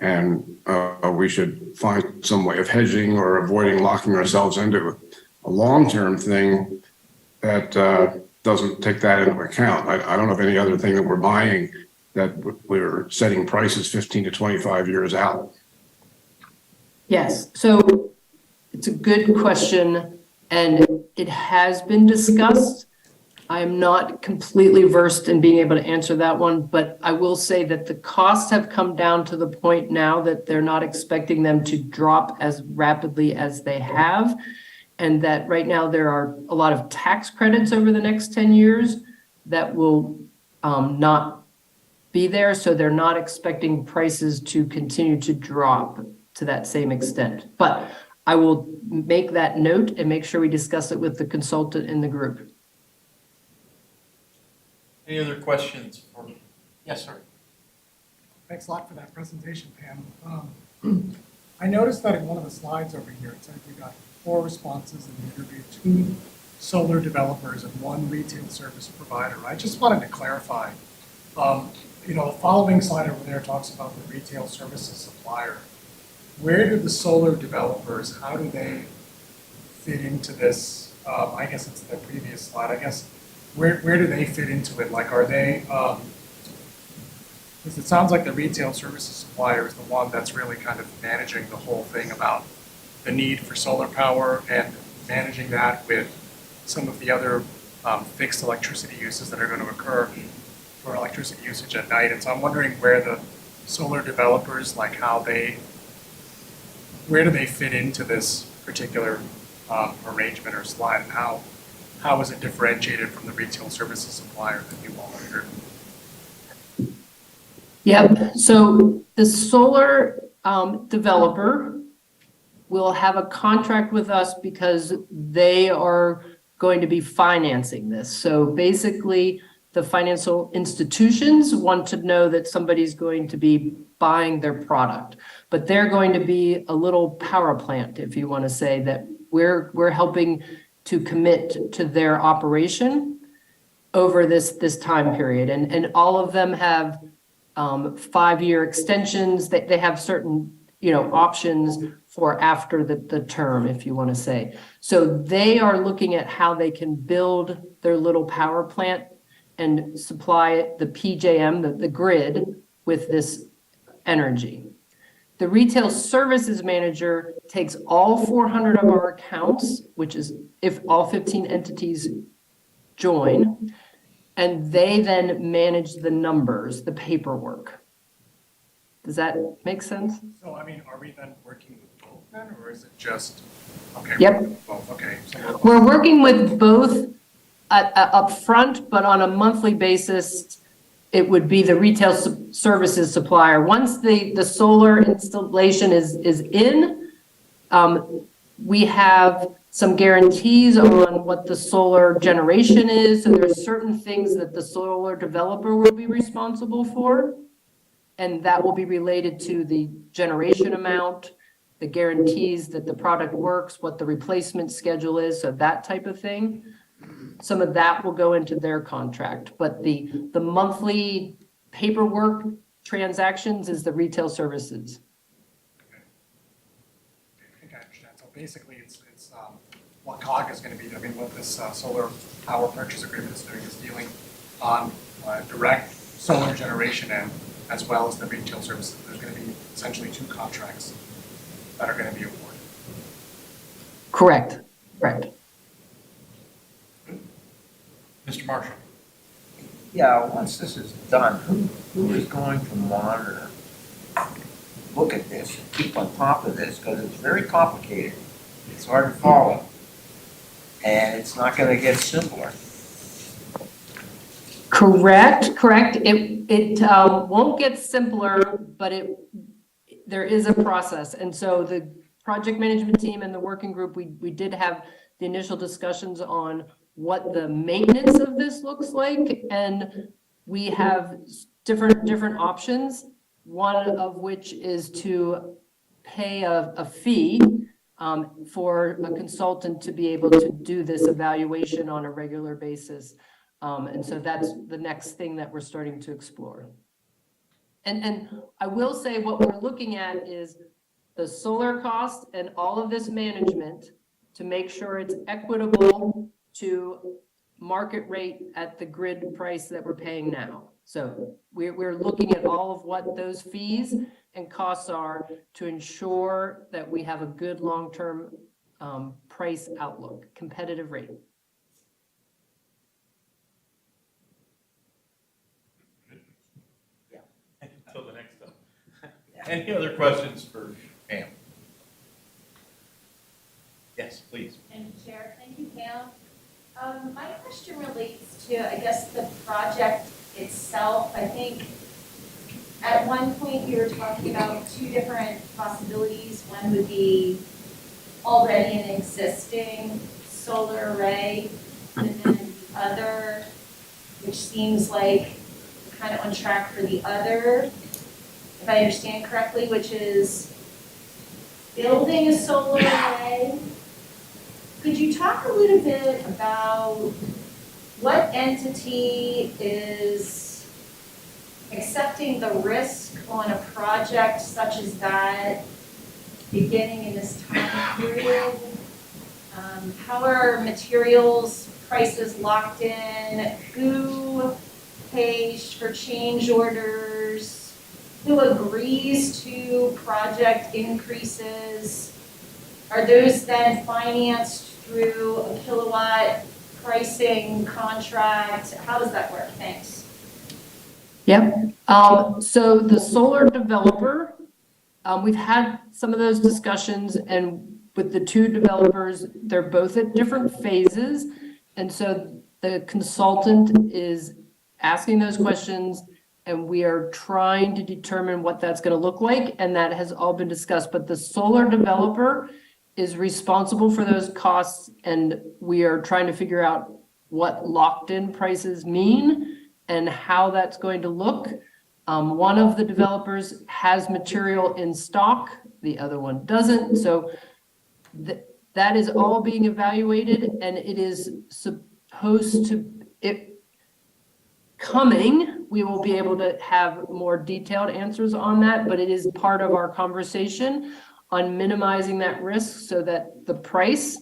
And we should find some way of hedging or avoiding locking ourselves into a long-term thing that doesn't take that into account. I don't know of any other thing that we're buying that we're setting prices 15 to 25 years out. Yes, so it's a good question, and it has been discussed. I'm not completely versed in being able to answer that one, but I will say that the costs have come down to the point now that they're not expecting them to drop as rapidly as they have. And that right now there are a lot of tax credits over the next 10 years that will not be there. So they're not expecting prices to continue to drop to that same extent. But I will make that note and make sure we discuss it with the consultant in the group. Any other questions for me? Yes, sir. Thanks a lot for that presentation, Pam. I noticed that in one of the slides over here, it said we got 4 responses and we interviewed 2 solar developers and 1 retail service provider. I just wanted to clarify, the following slide over there talks about the retail services supplier. Where do the solar developers, how do they fit into this? I guess it's the previous slide. I guess where do they fit into it? Like, are they, because it sounds like the retail services supplier is the one that's really kind of managing the whole thing about the need for solar power and managing that with some of the other fixed electricity uses that are going to occur for electricity usage at night. And so I'm wondering where the solar developers, like where do they fit into this particular arrangement or slide, and how is it differentiated from the retail services supplier that you all heard? Yep, so the solar developer will have a contract with us because they are going to be financing this. So basically, the financial institutions want to know that somebody's going to be buying their product, but they're going to be a little power plant, if you want to say, that we're helping to commit to their operation over this time period. And all of them have 5-year extensions. They have certain, options for after the term, if you want to say. So they are looking at how they can build their little power plant and supply the PJM, the grid, with this energy. The retail services manager takes all 400 of our accounts, which is if all 15 entities join, and they then manage the numbers, the paperwork. Does that make sense? So, I mean, are we then working with both then, or is it just, okay? Yep. Both, okay. So We're working with both upfront, but on a monthly basis, it would be the retail services supplier. Once the solar installation is in, we have some guarantees on what the solar generation is. So there's certain things that the solar developer will be responsible for. And that will be related to the generation amount, the guarantees that the product works, what the replacement schedule is, so that type of thing. Some of that will go into their contract, but the monthly paperwork transactions is the retail services. I think I understand. So basically, it's what COG is going to be. I mean, what this solar power purchase agreement is doing is dealing on direct solar generation end as well as the retail services. There's going to be essentially 2 contracts that are going to be awarded. Correct. Correct. Mr. Marshall. Yeah, once this is done, who is going to monitor, look at this, and keep on top of this, because it's very complicated. It's hard to follow. And it's not gonna get simpler. Correct. It won't get simpler, but there is a process. And so the project management team and the working group, we did have the initial discussions on what the maintenance of this looks like. And we have different options, one of which is to pay a fee for a consultant to be able to do this evaluation on a regular basis. And so that's the next thing that we're starting to explore. And I will say what we're looking at is the solar cost and all of this management to make sure it's equitable to market rate at the grid price that we're paying now. So we're looking at all of what those fees and costs are to ensure that we have a good long-term price outlook, competitive rate. Until the next time. Any other questions for Pam? Yes, please. Thank you, Chair. Thank you, Pam. My question relates to, I guess, the project itself. I think at one point you were talking about two different possibilities. One would be already an existing solar array, and then the other, which seems like we're kind of on track for the other, if I understand correctly, which is building a solar array. Could you talk a little bit about what entity is accepting the risk on a project such as that beginning in this time period? How are materials prices locked in? Who pays for change orders? Who agrees to project increases? Are those then financed through a kilowatt pricing contract? How does that work? Thanks. Yep. So the solar developer, we've had some of those discussions, and with the two developers, they're both at different phases. And so the consultant is asking those questions, and we are trying to determine what that's going to look like. And that has all been discussed. But the solar developer is responsible for those costs, and we are trying to figure out what locked-in prices mean and how that's going to look. One of the developers has material in stock, the other one doesn't. So that is all being evaluated, and it is supposed to, we will be able to have more detailed answers on that, but it is part of our conversation on minimizing that risk so that the price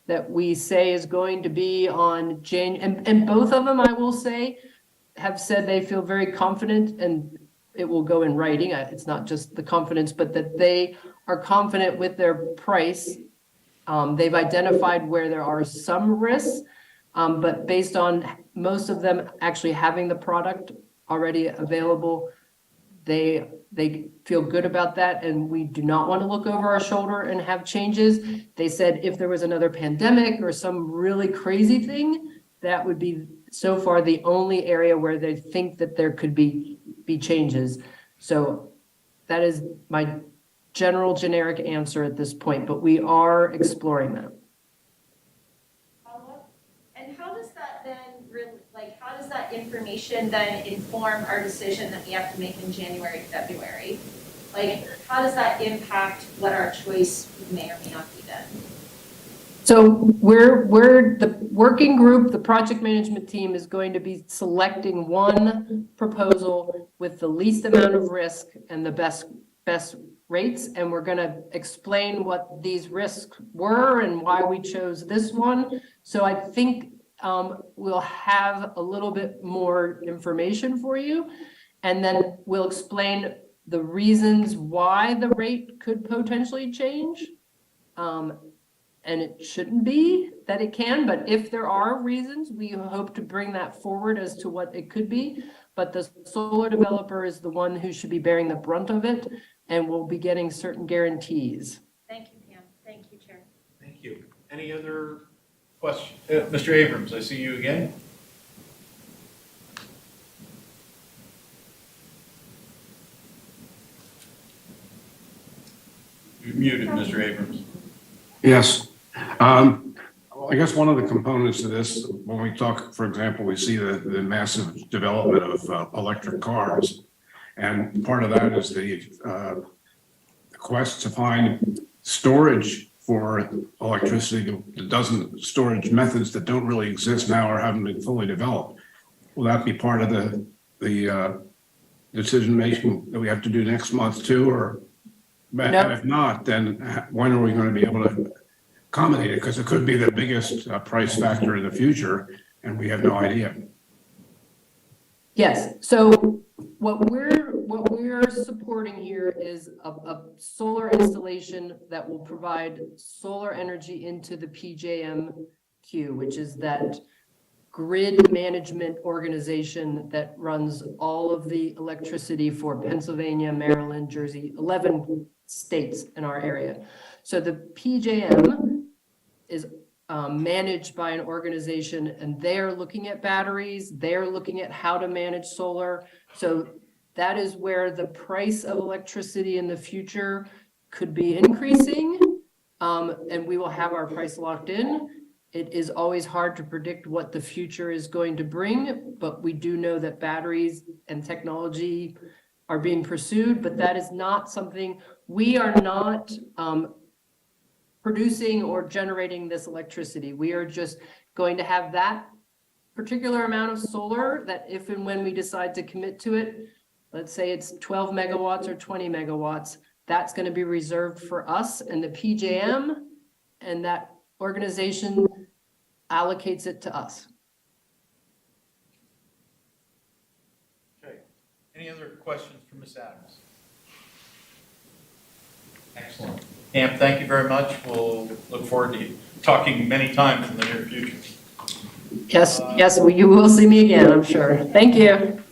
that we say is going to be on and both of them, I will say, have said they feel very confident, and it will go in writing. It's not just the confidence, but that they are confident with their price. They've identified where there are some risks, but based on most of them actually having the product already available, they feel good about that, and we do not want to look over our shoulder and have changes. They said if there was another pandemic or some really crazy thing, that would be so far the only area where they think that there could be changes. So that is my generic answer at this point, but we are exploring that. And how does that then how does that information then inform our decision that we have to make in January, February? Like, how does that impact what our choice may or may not be then? So we're the working group, the project management team is going to be selecting one proposal with the least amount of risk and the best rates. And we're going to explain what these risks were and why we chose this one. So I think we'll have a little bit more information for you. And then we'll explain the reasons why the rate could potentially change. And it shouldn't be that it can, but if there are reasons, we hope to bring that forward as to what it could be. But the solar developer is the one who should be bearing the brunt of it, and will be getting certain guarantees. Thank you, Pam. Thank you, Chair. Thank Any other question? Mr. Abrams, I see you again. You're muted, Mr. Abrams. Yes. I guess one of the components of this, when we talk, for example, we see the massive development of electric cars. And part of that is the quest to find storage for electricity, the dozen storage methods that don't really exist now or haven't been fully developed. Will that be part of the decision making that we have to do next month too, or? And if not, then when are we going to be able to accommodate it? Because it could be the biggest price factor in the future, and we have no idea. Yes, so what we're supporting here is a solar installation that will provide solar energy into the PJM which is that grid management organization that runs all of the electricity for Pennsylvania, Maryland, Jersey, 11 states in our area. So the PJM is managed by an organization, and they're looking at batteries, they're looking at how to manage solar. So that is where the price of electricity in the future could be increasing, and we will have our price locked in. It is always hard to predict what the future is going to bring, but we do know that batteries and technology are being pursued, but that is not something, we are not producing or generating this electricity. We are just going to have that particular amount of solar that if and when we decide to commit to it, let's say it's 12 megawatts or 20 megawatts, that's going to be reserved for us and the PJM, and that organization allocates it to us. Okay. Any other questions for Ms. Adams? Excellent. Camp, thank you very much. We'll look forward to talking many times in the near future. Yes, you will see me again, I'm sure. Thank you.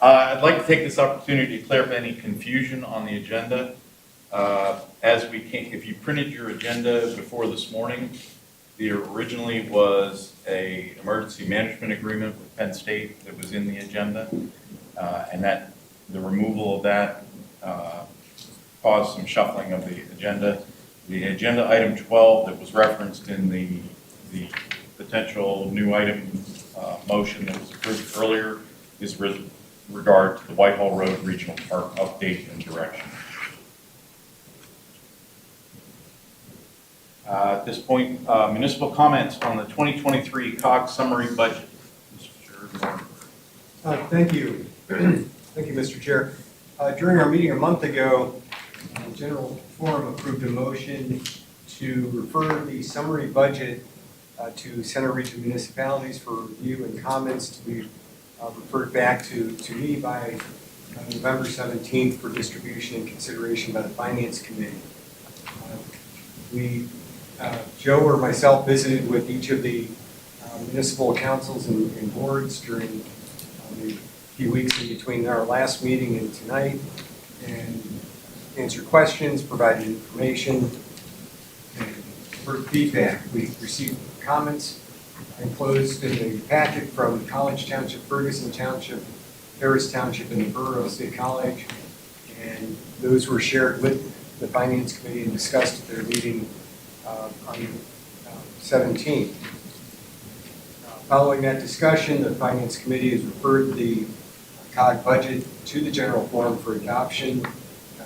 I'd like to take this opportunity to clear up any confusion on the agenda. If you printed your agenda before this morning, there originally was a emergency management agreement with Penn State that was in the agenda, and that the removal of that caused some shuffling of the agenda. The agenda item 12 that was referenced in the potential new item motion that was approved earlier is with regard to the Whitehall Road Regional Park update and direction. At this point, municipal comments on the 2023 COG summary budget. Mr. Chair. Thank you. Thank you, Mr. Chair. During our meeting a month ago, the General Forum approved a motion to refer the summary budget to Center Region municipalities for review and comments to be referred back to me by November 17th for distribution and consideration by the Finance Committee. Joe or myself visited with each of the municipal councils and boards during the few weeks in between our last meeting and tonight, and answered questions, provided information, and heard feedback. We received comments enclosed in the packet from College Township, Ferguson Township, Harris Township, and the Borough of State College, and those were shared with the Finance Committee and discussed at their meeting on 17th. Following that discussion, the Finance Committee has referred the COG budget to the General Forum for adoption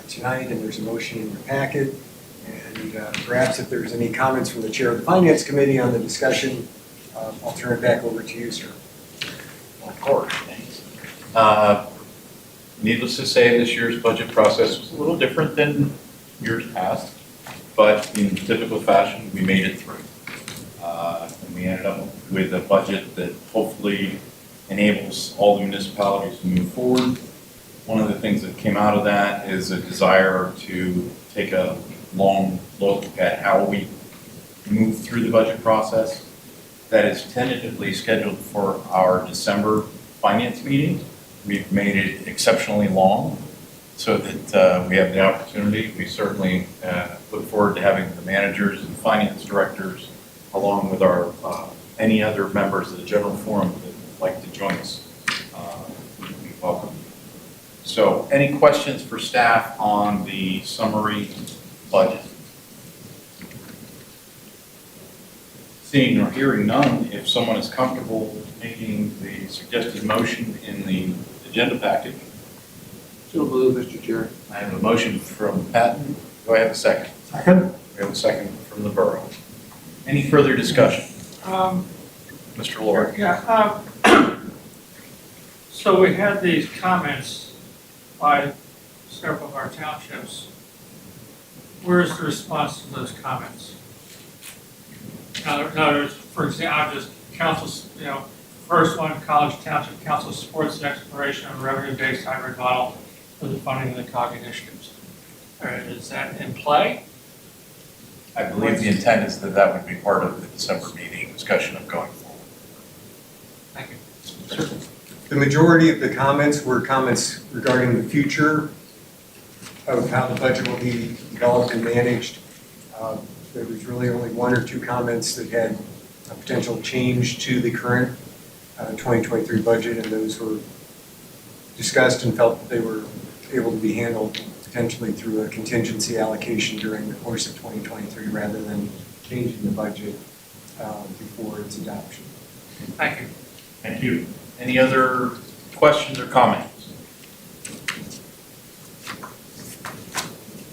tonight, and there's a motion in your packet. And perhaps if there's any comments from the Chair of the Finance Committee on the discussion, I'll turn it back over to you, sir. Of course, thanks. Needless to say, this year's budget process was a little different than years past, but in typical fashion, we made it through. And we ended up with a budget that hopefully enables all the municipalities to move forward. One of the things that came out of that is a desire to take a long look at how we move through the budget process. That is tentatively scheduled for our December finance meeting. We've made it exceptionally long so that we have the opportunity. We certainly look forward to having the managers and finance directors, along with our, any other members of the general forum that would like to join us. You're welcome. So any questions for staff on the summary budget? Seeing or hearing none, if someone is comfortable making the suggested motion in the agenda package. So moved, Mr. Chair. I have a motion from Patton. Do I have a second? Second? We have a second from the borough. Any further discussion? Mr. Lord? Yeah, so we had these comments by several of our townships. Where's the response to those comments? In other words, for example, I'm just council's, first one, College Township Council supports the exploration of a revenue-based hybrid model for the funding of the COG initiatives. Is that in play? I believe the intent is that that would be part of the December meeting discussion of going forward. Thank you. The majority of the comments were comments regarding the future of how the budget will be developed and managed. There was really only one or two comments that had a potential change to the current 2023 budget, and those were discussed and felt that they were able to be handled potentially through a contingency allocation during the course of 2023 rather than changing the budget before its adoption. Thank you. Thank you. Any other questions or comments?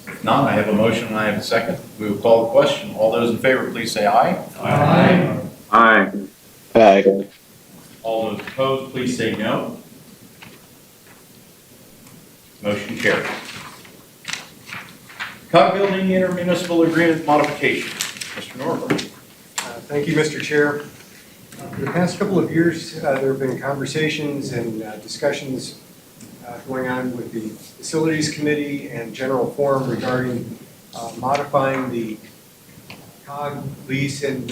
If not, I have a motion and I have a second. We will call the question. All those in favor, please say aye. Aye. Aye. Aye. All those opposed, please say no. Motion carries. COG Building Intermunicipal Agreement Modification. Mr. Norberg. Thank you, Mr. Chair. For the past couple of years, there have been conversations and discussions going on with the Facilities Committee and General Forum regarding modifying the COG lease and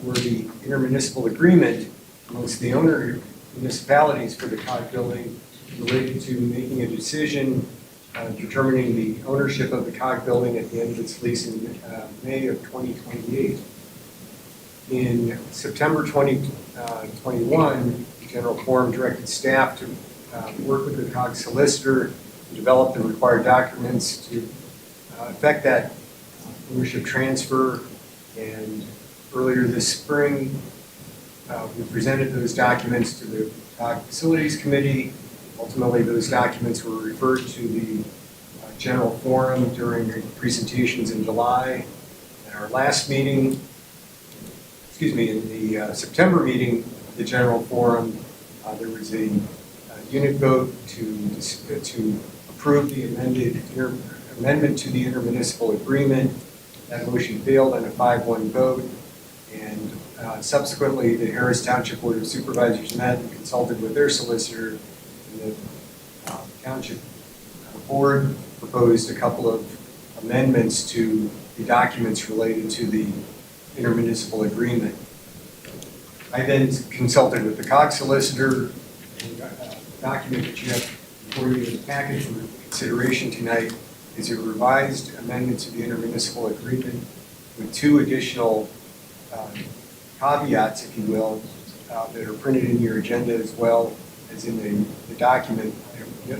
or the intermunicipal agreement amongst the owner municipalities for the COG building related to making a decision determining the ownership of the COG building at the end of its lease in May of 2028. In September 2021, the General Forum directed staff to work with the COG solicitor to develop the required documents to effect that ownership transfer. And earlier this spring, we presented those documents to the COG Facilities Committee. Ultimately, those documents were referred to the General Forum during presentations in July. At our last meeting, in the September meeting of the General Forum, there was a unit vote to approve the amendment to the intermunicipal agreement. That motion failed on a 5-1 vote, and subsequently the Harris Township Board of Supervisors met and consulted with their solicitor, and the Township Board proposed a couple of amendments to the documents related to the intermunicipal agreement. I then consulted with the COG solicitor, and the document that you have before you in the package for consideration tonight is a revised amendment to the intermunicipal agreement with two additional caveats, if you will, that are printed in your agenda as well as in the document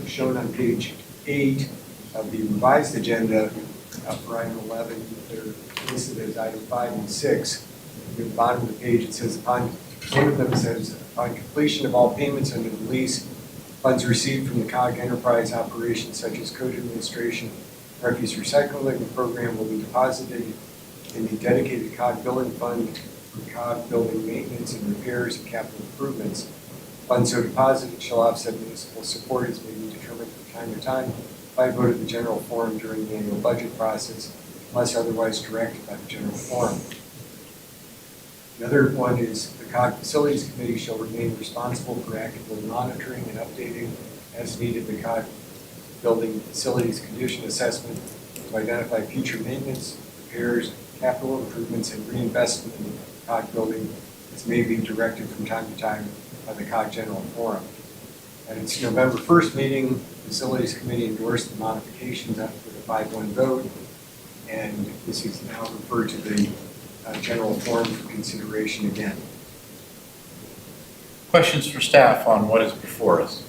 shown on page 8 of the revised agenda for item 11. They're listed as item 5 and 6. At the bottom of the page it says, one of them says, upon completion of all payments under the lease, funds received from the COG enterprise operations such as code administration, refuse recycling program will be deposited in the dedicated COG building fund for COG building maintenance and repairs and capital improvements. Funds so deposited shall offset municipal support as may be determined from time to time by a vote of the General Forum during the annual budget process, unless otherwise directed by the General Forum. The other one is the COG Facilities Committee shall remain responsible for actively monitoring and updating as needed the COG building facilities condition assessment to identify future maintenance, repairs, capital improvements, and reinvestment in the COG building as may be directed from time to time by the COG General Forum. At its November 1st meeting, the Facilities Committee endorsed the modifications with a 5-1 vote, and this is now referred to the general forum for consideration again. Questions for staff on what is before us?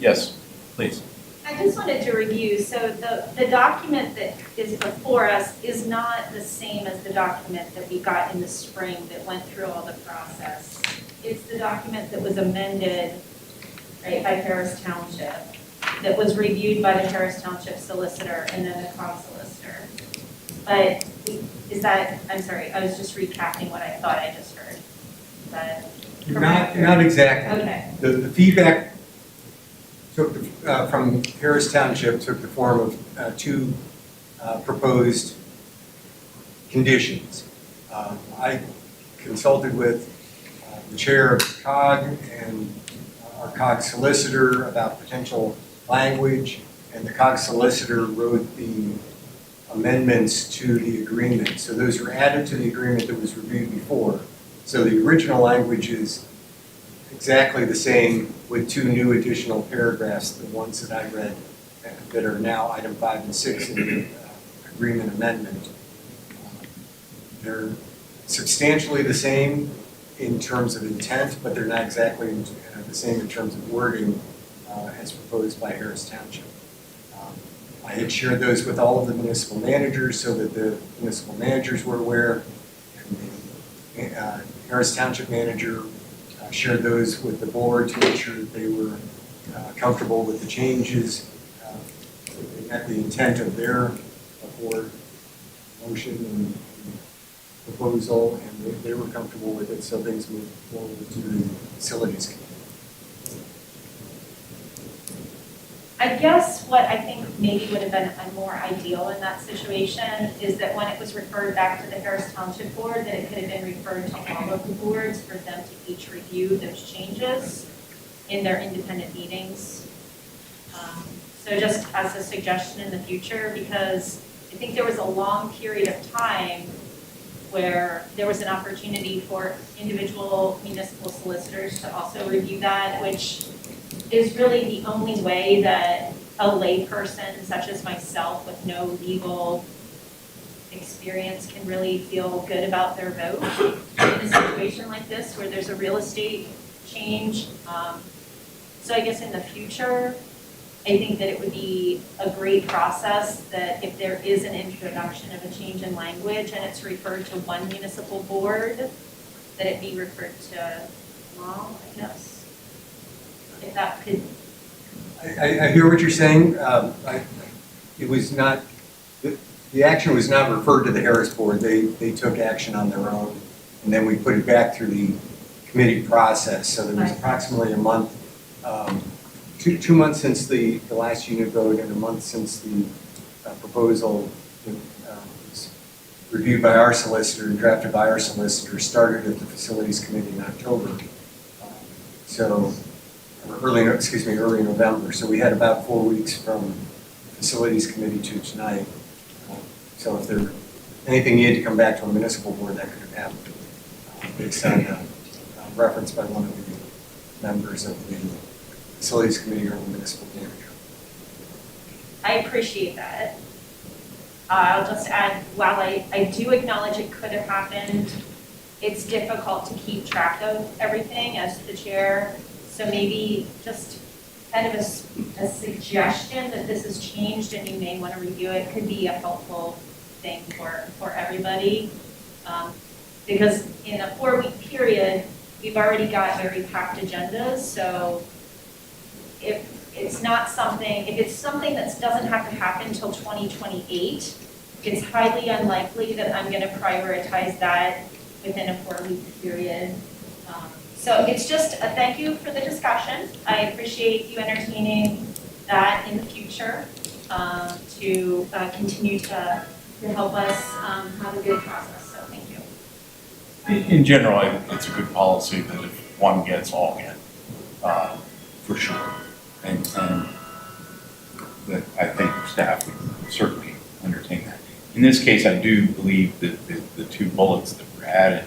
Yes, please. I just wanted to review, so the document that is before us is not the same as the document that we got in the spring that went through all the process. It's the document that was amended, right, by Harris Township, that was reviewed by the Harris Township solicitor and then the COG solicitor. But is that, I'm sorry, I was just recapping what I thought I just heard. Is that correct? Not exactly. Okay. The feedback took, from Harris Township took the form of two proposed conditions. I consulted with the chair of the COG and our COG solicitor about potential language, and the COG solicitor wrote the amendments to the agreement. So those were added to the agreement that was reviewed before. So the original language is exactly the same with two new additional paragraphs, the ones that I read that are now item 5 and 6 in the agreement amendment. They're substantially the same in terms of intent, but they're not exactly the same in terms of wording as proposed by Harris Township. I had shared those with all of the municipal managers so that the municipal managers were aware. And the Harris Township manager shared those with the board to make sure that they were comfortable with the changes, they met the intent of their board motion and proposal, and they were comfortable with it, so things moved forward to the facilities committee. I guess what I think maybe would have been more ideal in that situation is that when it was referred back to the Harris Township Board, that it could have been referred to all of the boards for them to each review those changes in their independent meetings. So just as a suggestion in the future, because I think there was a long period of time where there was an opportunity for individual municipal solicitors to also review that, which is really the only way that a layperson such as myself with no legal experience can really feel good about their vote in a situation like this where there's a real estate change. So I guess in the future, I think that it would be a great process that if there is an introduction of a change in language and it's referred to one municipal board, that it be referred to them all, I guess. If that could. I hear what you're saying. It was not, the action was not referred to the Harris board. They took action on their own, and then we put it back through the committee process. So there was approximately a month, 2 months since the last unit vote and a month since the proposal was reviewed by our solicitor and drafted by our solicitor, started at the facilities committee in October. Early November. So we had about 4 weeks from facilities committee to tonight. So if there anything needed to come back to a municipal board, that could have happened based on a reference by one of the members of the facilities committee or the municipal manager. I appreciate that. I'll just add, while I do acknowledge it could have happened, it's difficult to keep track of everything as the chair. So maybe just kind of a suggestion that this has changed and you may want to review it could be a helpful thing for everybody. Because in a 4-week period, we've already got very packed agendas. So if it's something that doesn't have to happen until 2028, it's highly unlikely that I'm going to prioritize that within a 4-week period. So it's just a thank you for the discussion. I appreciate you entertaining that in the future to continue to help us have a good process. So thank you. In general, it's a good policy that if one gets, all get, for sure. And that I think staff would certainly entertain that. In this case, I do believe that the 2 bullets that were added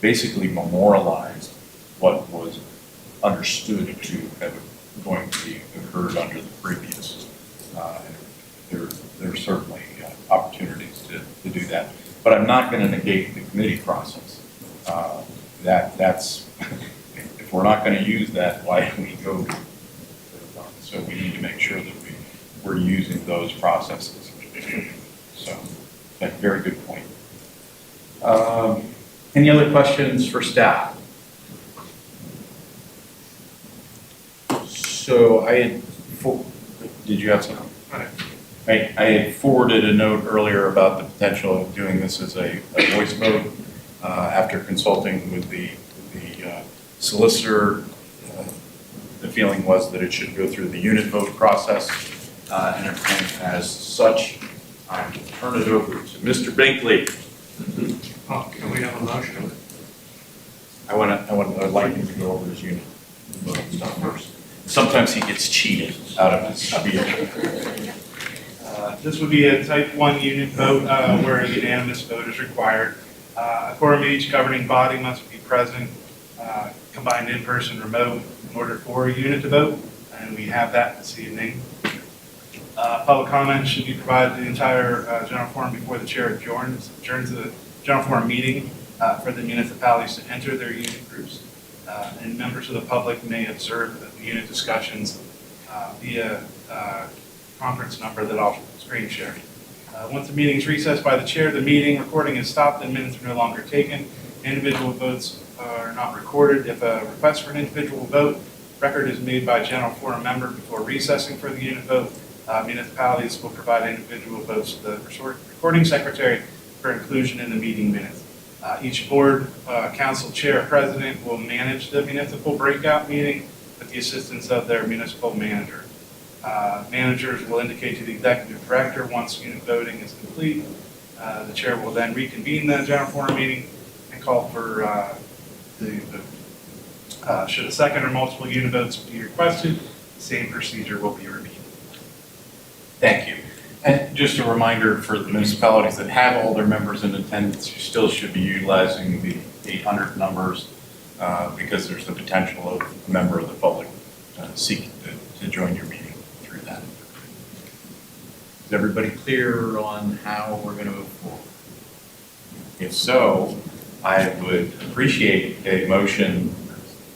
basically memorialized what was understood to have going to be occurred under the previous there's certainly opportunities to do that. But I'm not going to negate the committee process. That's, if we're not going to use that, why do we go to the fund? So we need to make sure that we're using those processes. So, but very good point. Any other questions for staff? So did you have something? I had forwarded a note earlier about the potential of doing this as a voice vote after consulting with the solicitor. The feeling was that it should go through the unit vote process, and as such, I will turn it over to Mr. Binkley. Oh, can we have a motion? I'd like him to go over his unit vote stuff first. Sometimes he gets cheated out of his spiel. This would be a type 1 unit vote where a unanimous vote is required. A quorum of each governing body must be present, combined in-person, remote, in order for a unit to vote, and we have that this evening. Public comment should be provided to the entire general forum before the chair adjourns the general forum meeting for the municipalities to enter their unit groups. And members of the public may observe the unit discussions via conference number that I'll screen share. Once the meeting is recessed by the chair, the meeting recording is stopped and minutes are no longer taken. Individual votes are not recorded. If a request for an individual vote, record is made by a general forum member before recessing for the unit vote. Municipalities will provide individual votes to the recording secretary for inclusion in the meeting minutes. Each board, council chair, president will manage the municipal breakout meeting with the assistance of their municipal manager. Managers will indicate to the executive director once unit voting is complete. The chair will then reconvene the general forum meeting and call for should a second or multiple unit votes be requested, the same procedure will be repeated. Thank you. And just a reminder for the municipalities that have all their members in attendance, you still should be utilizing the 800 numbers because there's the potential of a member of the public seeking to join your meeting through that. Is everybody clear on how we're going to move forward? If so, I would appreciate a motion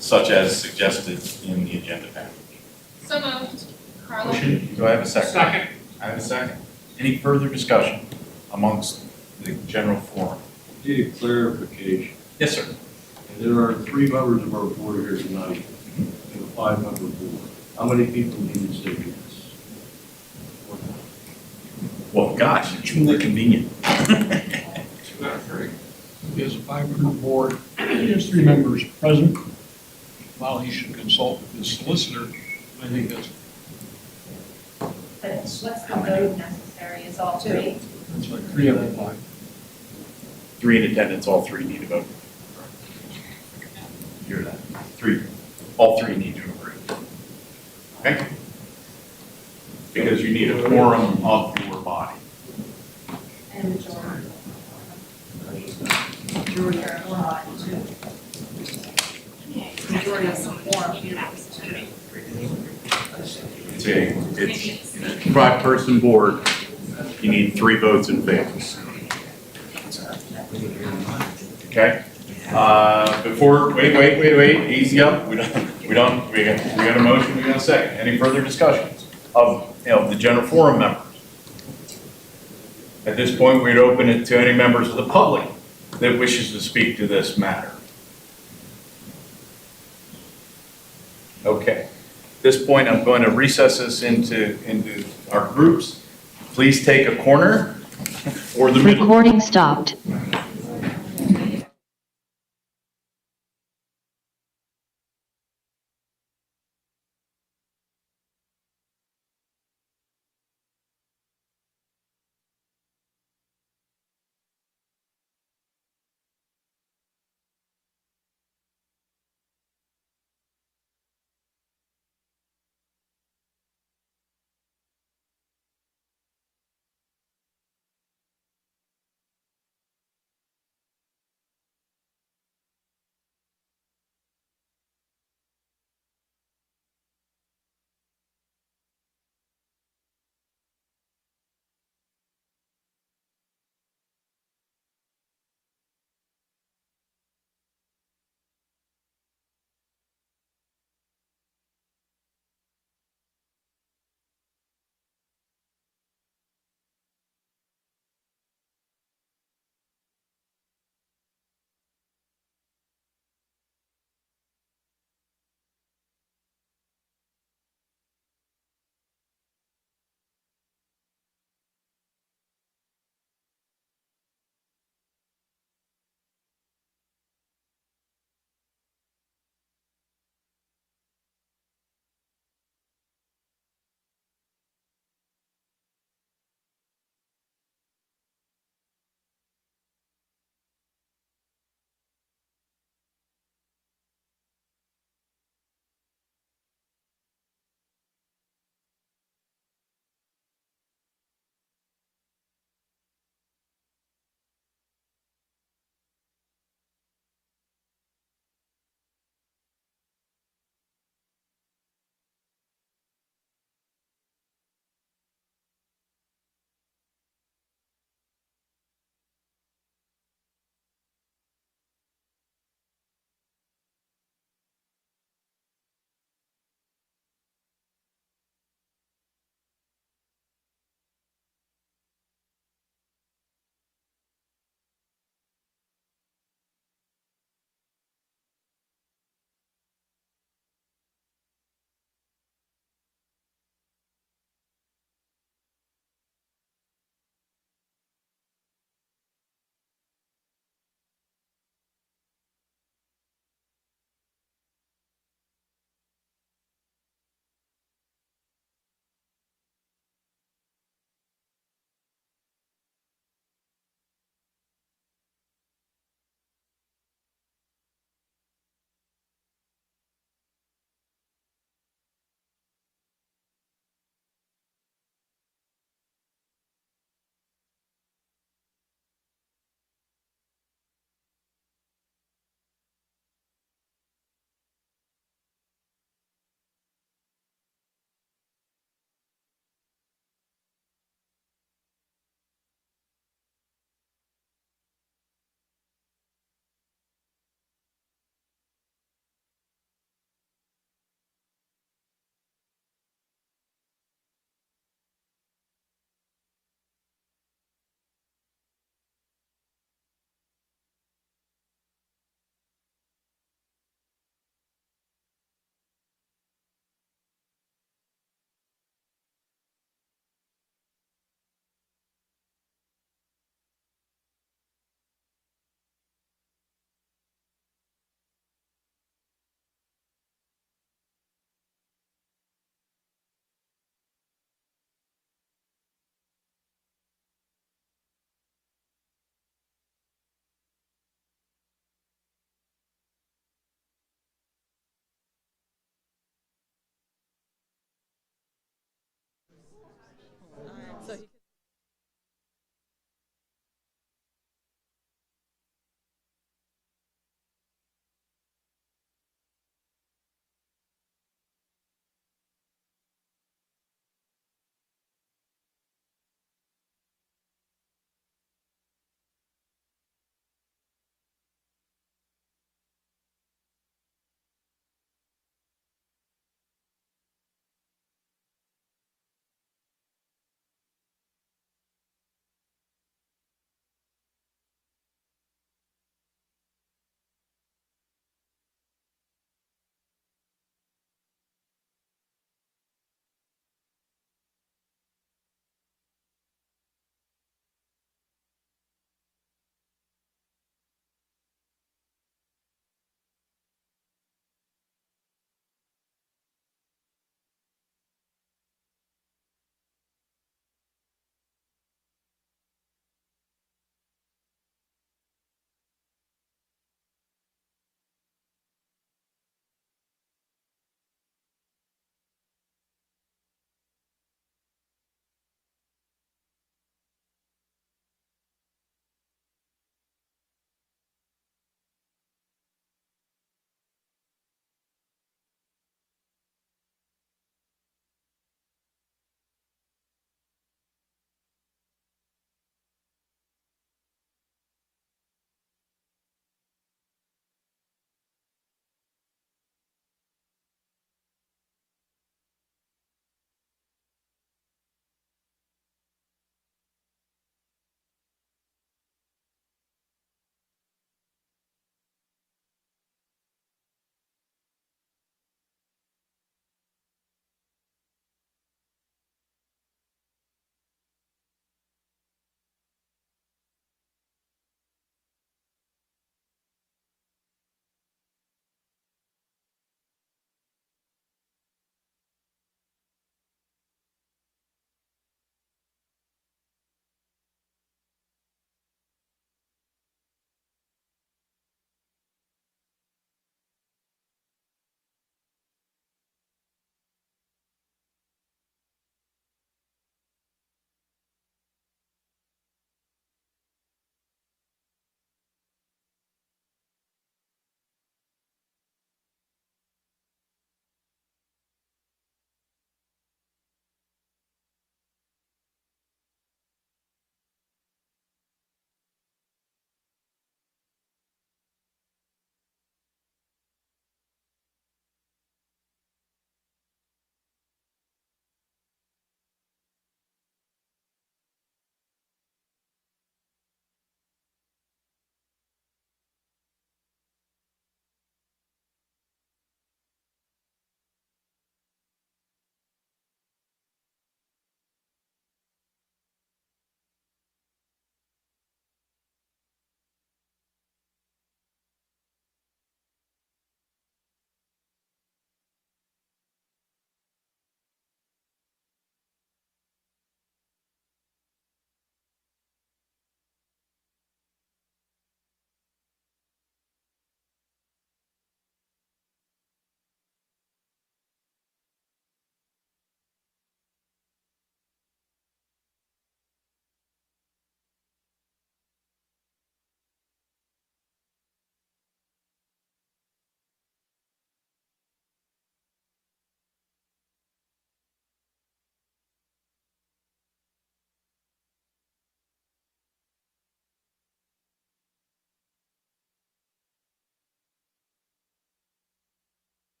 such as suggested in the agenda package. So moved. Carla? Motion, do I have a second? Second. I have a second. Any further discussion amongst the general forum? Need a clarification. Yes, sir. There are 3 members of our board here tonight, and a 5-member board. How many people need to say yes? Well, gosh, it's really convenient. 2 out of 3. He has a 5-member board, he has 3 members present. While he should consult with his solicitor, I think that's But what's the vote necessary is all 3? That's like 3 out of 5. 3 in attendance, all 3 need to vote. Hear that? 3, all 3 need to agree. Okay? Because you need a quorum of your body. And majority. Majority are allowed to. Majority of some form. It's a 5-person board. You need 3 votes in favor. Okay? Wait, easy up. We got a motion, we got a second. Any further discussions of, the general forum members? At this point, we'd open it to any members of the public that wishes to speak to this matter. Okay. At this point, I'm going to recess us into our groups. Please take a corner or the middle. Recording stopped.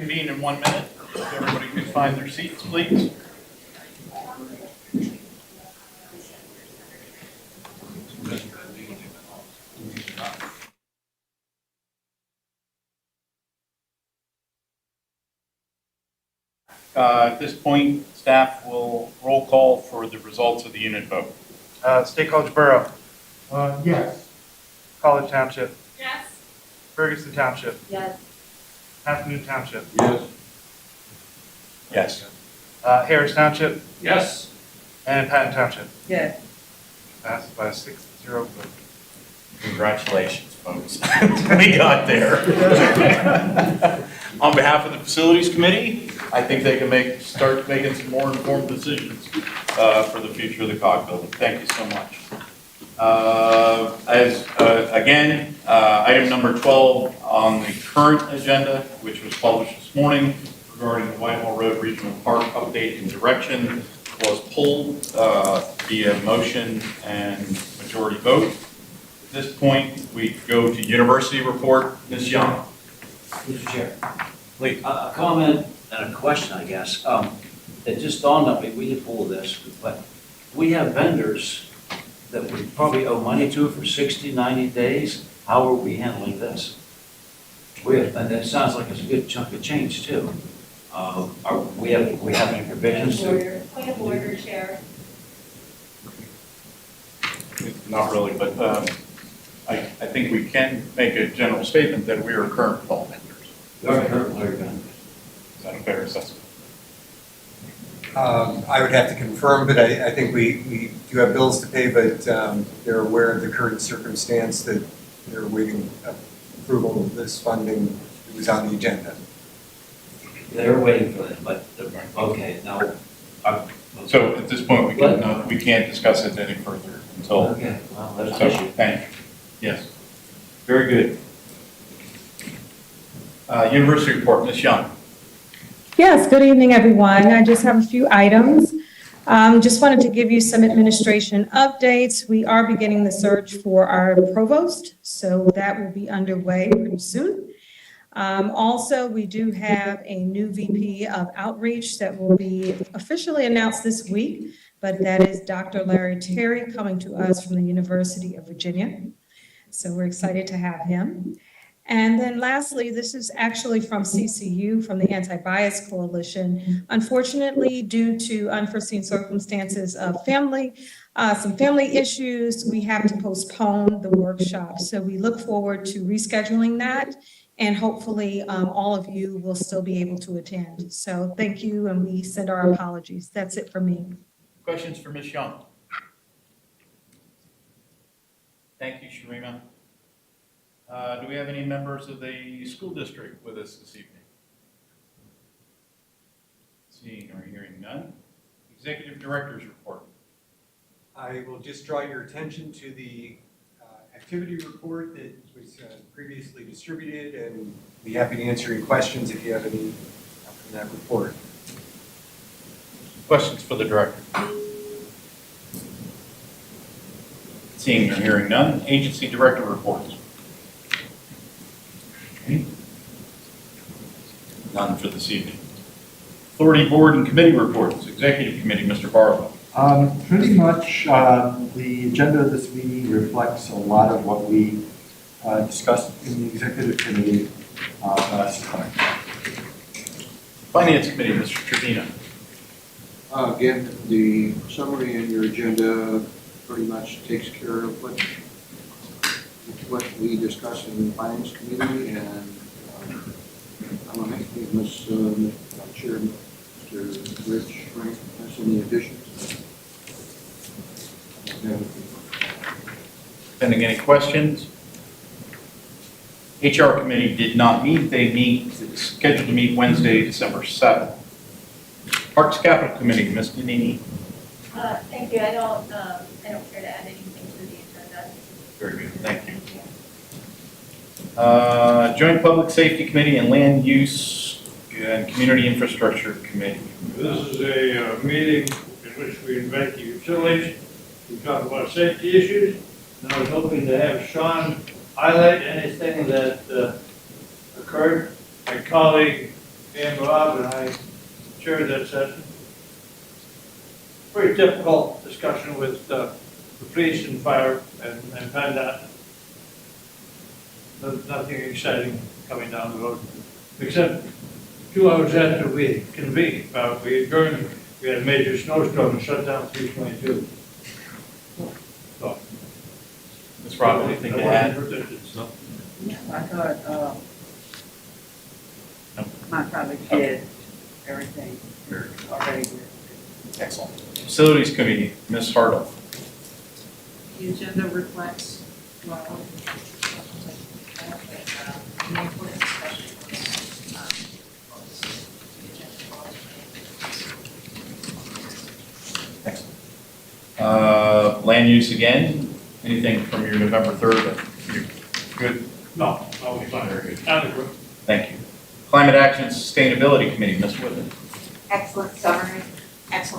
Convene in 1 minute. If everybody could find their seats, please. At this point, staff will roll call for the results of the unit vote. State College Borough, Yes. College Township, Yes. Ferguson Township, Yes. Half Moon Township, Yes. Yes. Harris Township, Yes. and Patton Township. Yes. Passed by a 6-0 vote. Congratulations, folks. We got there. On behalf of the Facilities Committee, I think they can start making some more informed decisions for the future of the COG building. Thank you so much. Item number 12 on the current agenda, which was published this morning regarding the Whitehall Road Regional Park update and direction, was pulled via motion and majority vote. At this point, we go to university report. Ms. Young. Mr. Chair. Please. A comment and a question, I guess. It just dawned on me, we did pull this, but we have vendors that we probably owe money to for 60, 90 days. How are we handling this? And it sounds like it's a good chunk of change too. We have any provisions to? Point of order, Chair. Not really, but I think we can make a general statement that we are current with all vendors. We are current vendors. Is that a fair assessment? I would have to confirm, but I think we do have bills to pay, but they're aware of the current circumstance that they're waiting approval of this funding that was on the agenda. They're waiting for that, but, okay, now. So at this point, we can't discuss it any further until. Okay, well, that's So, an issue. thank you. Yes. Very good. University report, Ms. Young. Yes, good evening, everyone. I just have a few items. Just wanted to give you some administration updates. We are beginning the search for our provost, so that will be underway pretty soon. Also, we do have a new VP of outreach that will be officially announced this week, but that is Dr. Larry Terry coming to us from the University of Virginia. So we're excited to have him. And then lastly, this is actually from CCU, from the Anti-Bias Coalition. Unfortunately, due to unforeseen circumstances of some family issues, we have to postpone the workshop. So we look forward to rescheduling that, and hopefully all of you will still be able to attend. So thank you, and we send our apologies. That's it for me. Questions for Ms. Young? Thank you, Sharima. Do we have any members of the school district with us this evening? Seeing or hearing none. Executive Director's report. I will just draw your attention to the activity report that was previously distributed, and be happy to answer any questions if you have any from that report. Questions for the director? Seeing or hearing none. Agency Director reports. Okay. None for this evening. Authority Board and Committee reports. Executive Committee, Mr. Barlow. Pretty much the agenda of this meeting reflects a lot of what we discussed in the executive committee last time. Finance Committee, Mr. Trevino. Again, the summary in your agenda pretty much takes care of what we discussed in the Finance Committee, and I'm going to make Ms. Chair, Mr. Rich, Frank, has any additions? Pending any questions? HR Committee did not meet. It's scheduled to meet Wednesday, December 7th. Parks Capital Committee, Ms. Denini. Thank you. I don't care to add anything to the agenda. Very good, thank you. Joint Public Safety Committee and Land Use and Community Infrastructure Committee. This is a meeting in which we invite the utilities to talk about safety issues. And I was hoping to have Sean highlight anything that occurred. My colleague and Bob, and I chaired that session. Very difficult discussion with the police and fire and PennDOT. There's nothing exciting coming down the road, except 2 hours after we convened, we adjourned, we had a major snowstorm and shut down 322. So. Ms. Rob, anything to add? Yeah, I thought, my colleague did everything already. Excellent. Facilities Committee, Ms. Hartle. The agenda reflects, well, the important discussion Excellent. Land use again, anything from your November 3rd that you're good? No, we're fine. Very good. Adequate. Thank you. Climate Action and Sustainability Committee, Ms. Whitman. excellent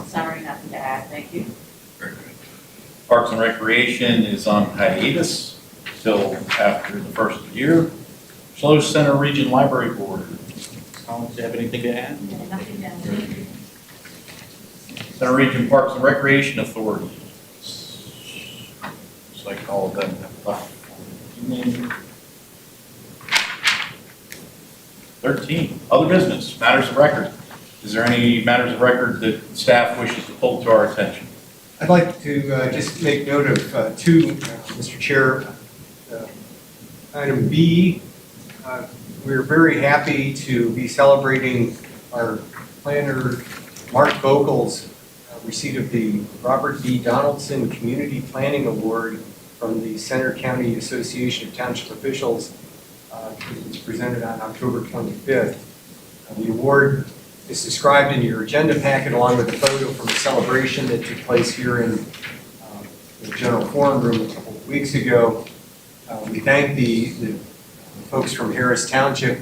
summary, nothing to add, thank you. Very good. Parks and Recreation is on hiatus till after the first of the year. Slow Center Region Library Board. Collins, do you have anything to add? Nothing to add. Center Region Parks and Recreation Authority. Looks like all of them have left. 13, other business, matters of record. Is there any matters of record that staff wishes to pull to our attention? I'd like to just make note of two, Mr. Chair. Item B, we're very happy to be celebrating our planner, Mark Vogel's receipt of the Robert B. Donaldson Community Planning Award from the Center County Association of Township Officials. It was presented on October 25th. The award is described in your agenda packet along with a photo from a celebration that took place here in the General Forum Room a couple of weeks ago. We thank the folks from Harris Township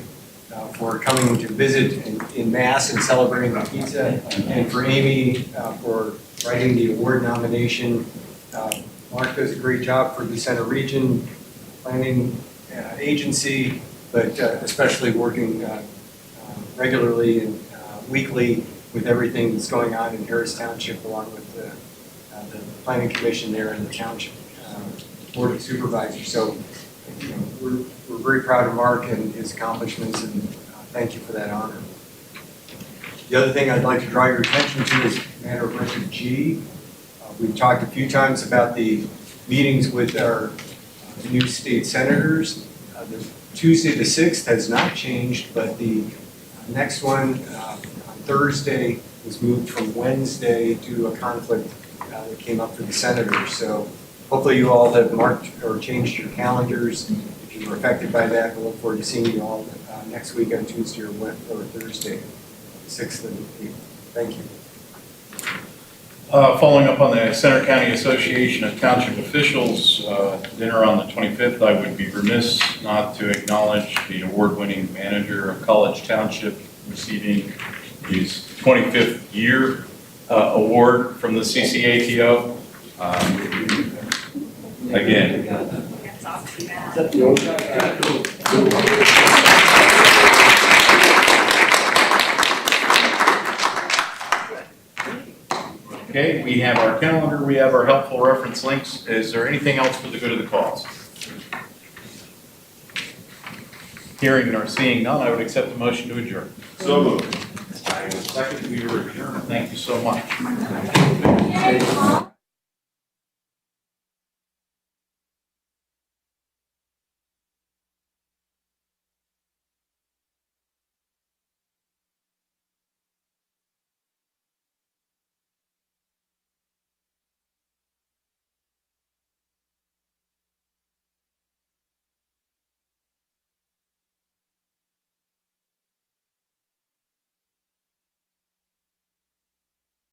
for coming to visit in mass and celebrating the pizza, and for Amy for writing the award nomination. Mark does a great job for the Center Region Planning Agency, but especially working regularly and weekly with everything that's going on in Harris Township, along with the Planning Commission there and the Township Board of Supervisors. So, you know, we're very proud of Mark and his accomplishments, and thank you for that honor. The other thing I'd like to draw your attention to is matter of record G. We've talked a few times about the meetings with our new state senators. The Tuesday the 6th has not changed, but the next one on Thursday was moved from Wednesday due to a conflict that came up for the senators. So hopefully you all have marked or changed your calendars. If you were affected by that, we'll look forward to seeing you all next week on Tuesday or Thursday, 6th and 8th. Thank you. Following up on the Center County Association of Township Officials dinner on the 25th, I would be remiss not to acknowledge the award-winning manager of College Township receiving his 25th year award from the CCATO. Again. Okay, we have our calendar, we have our helpful reference links. Is there anything else for the good of the cause? Hearing or seeing none, I would accept the motion to adjourn. So moved. I will second, we are adjourned. Thank you so much.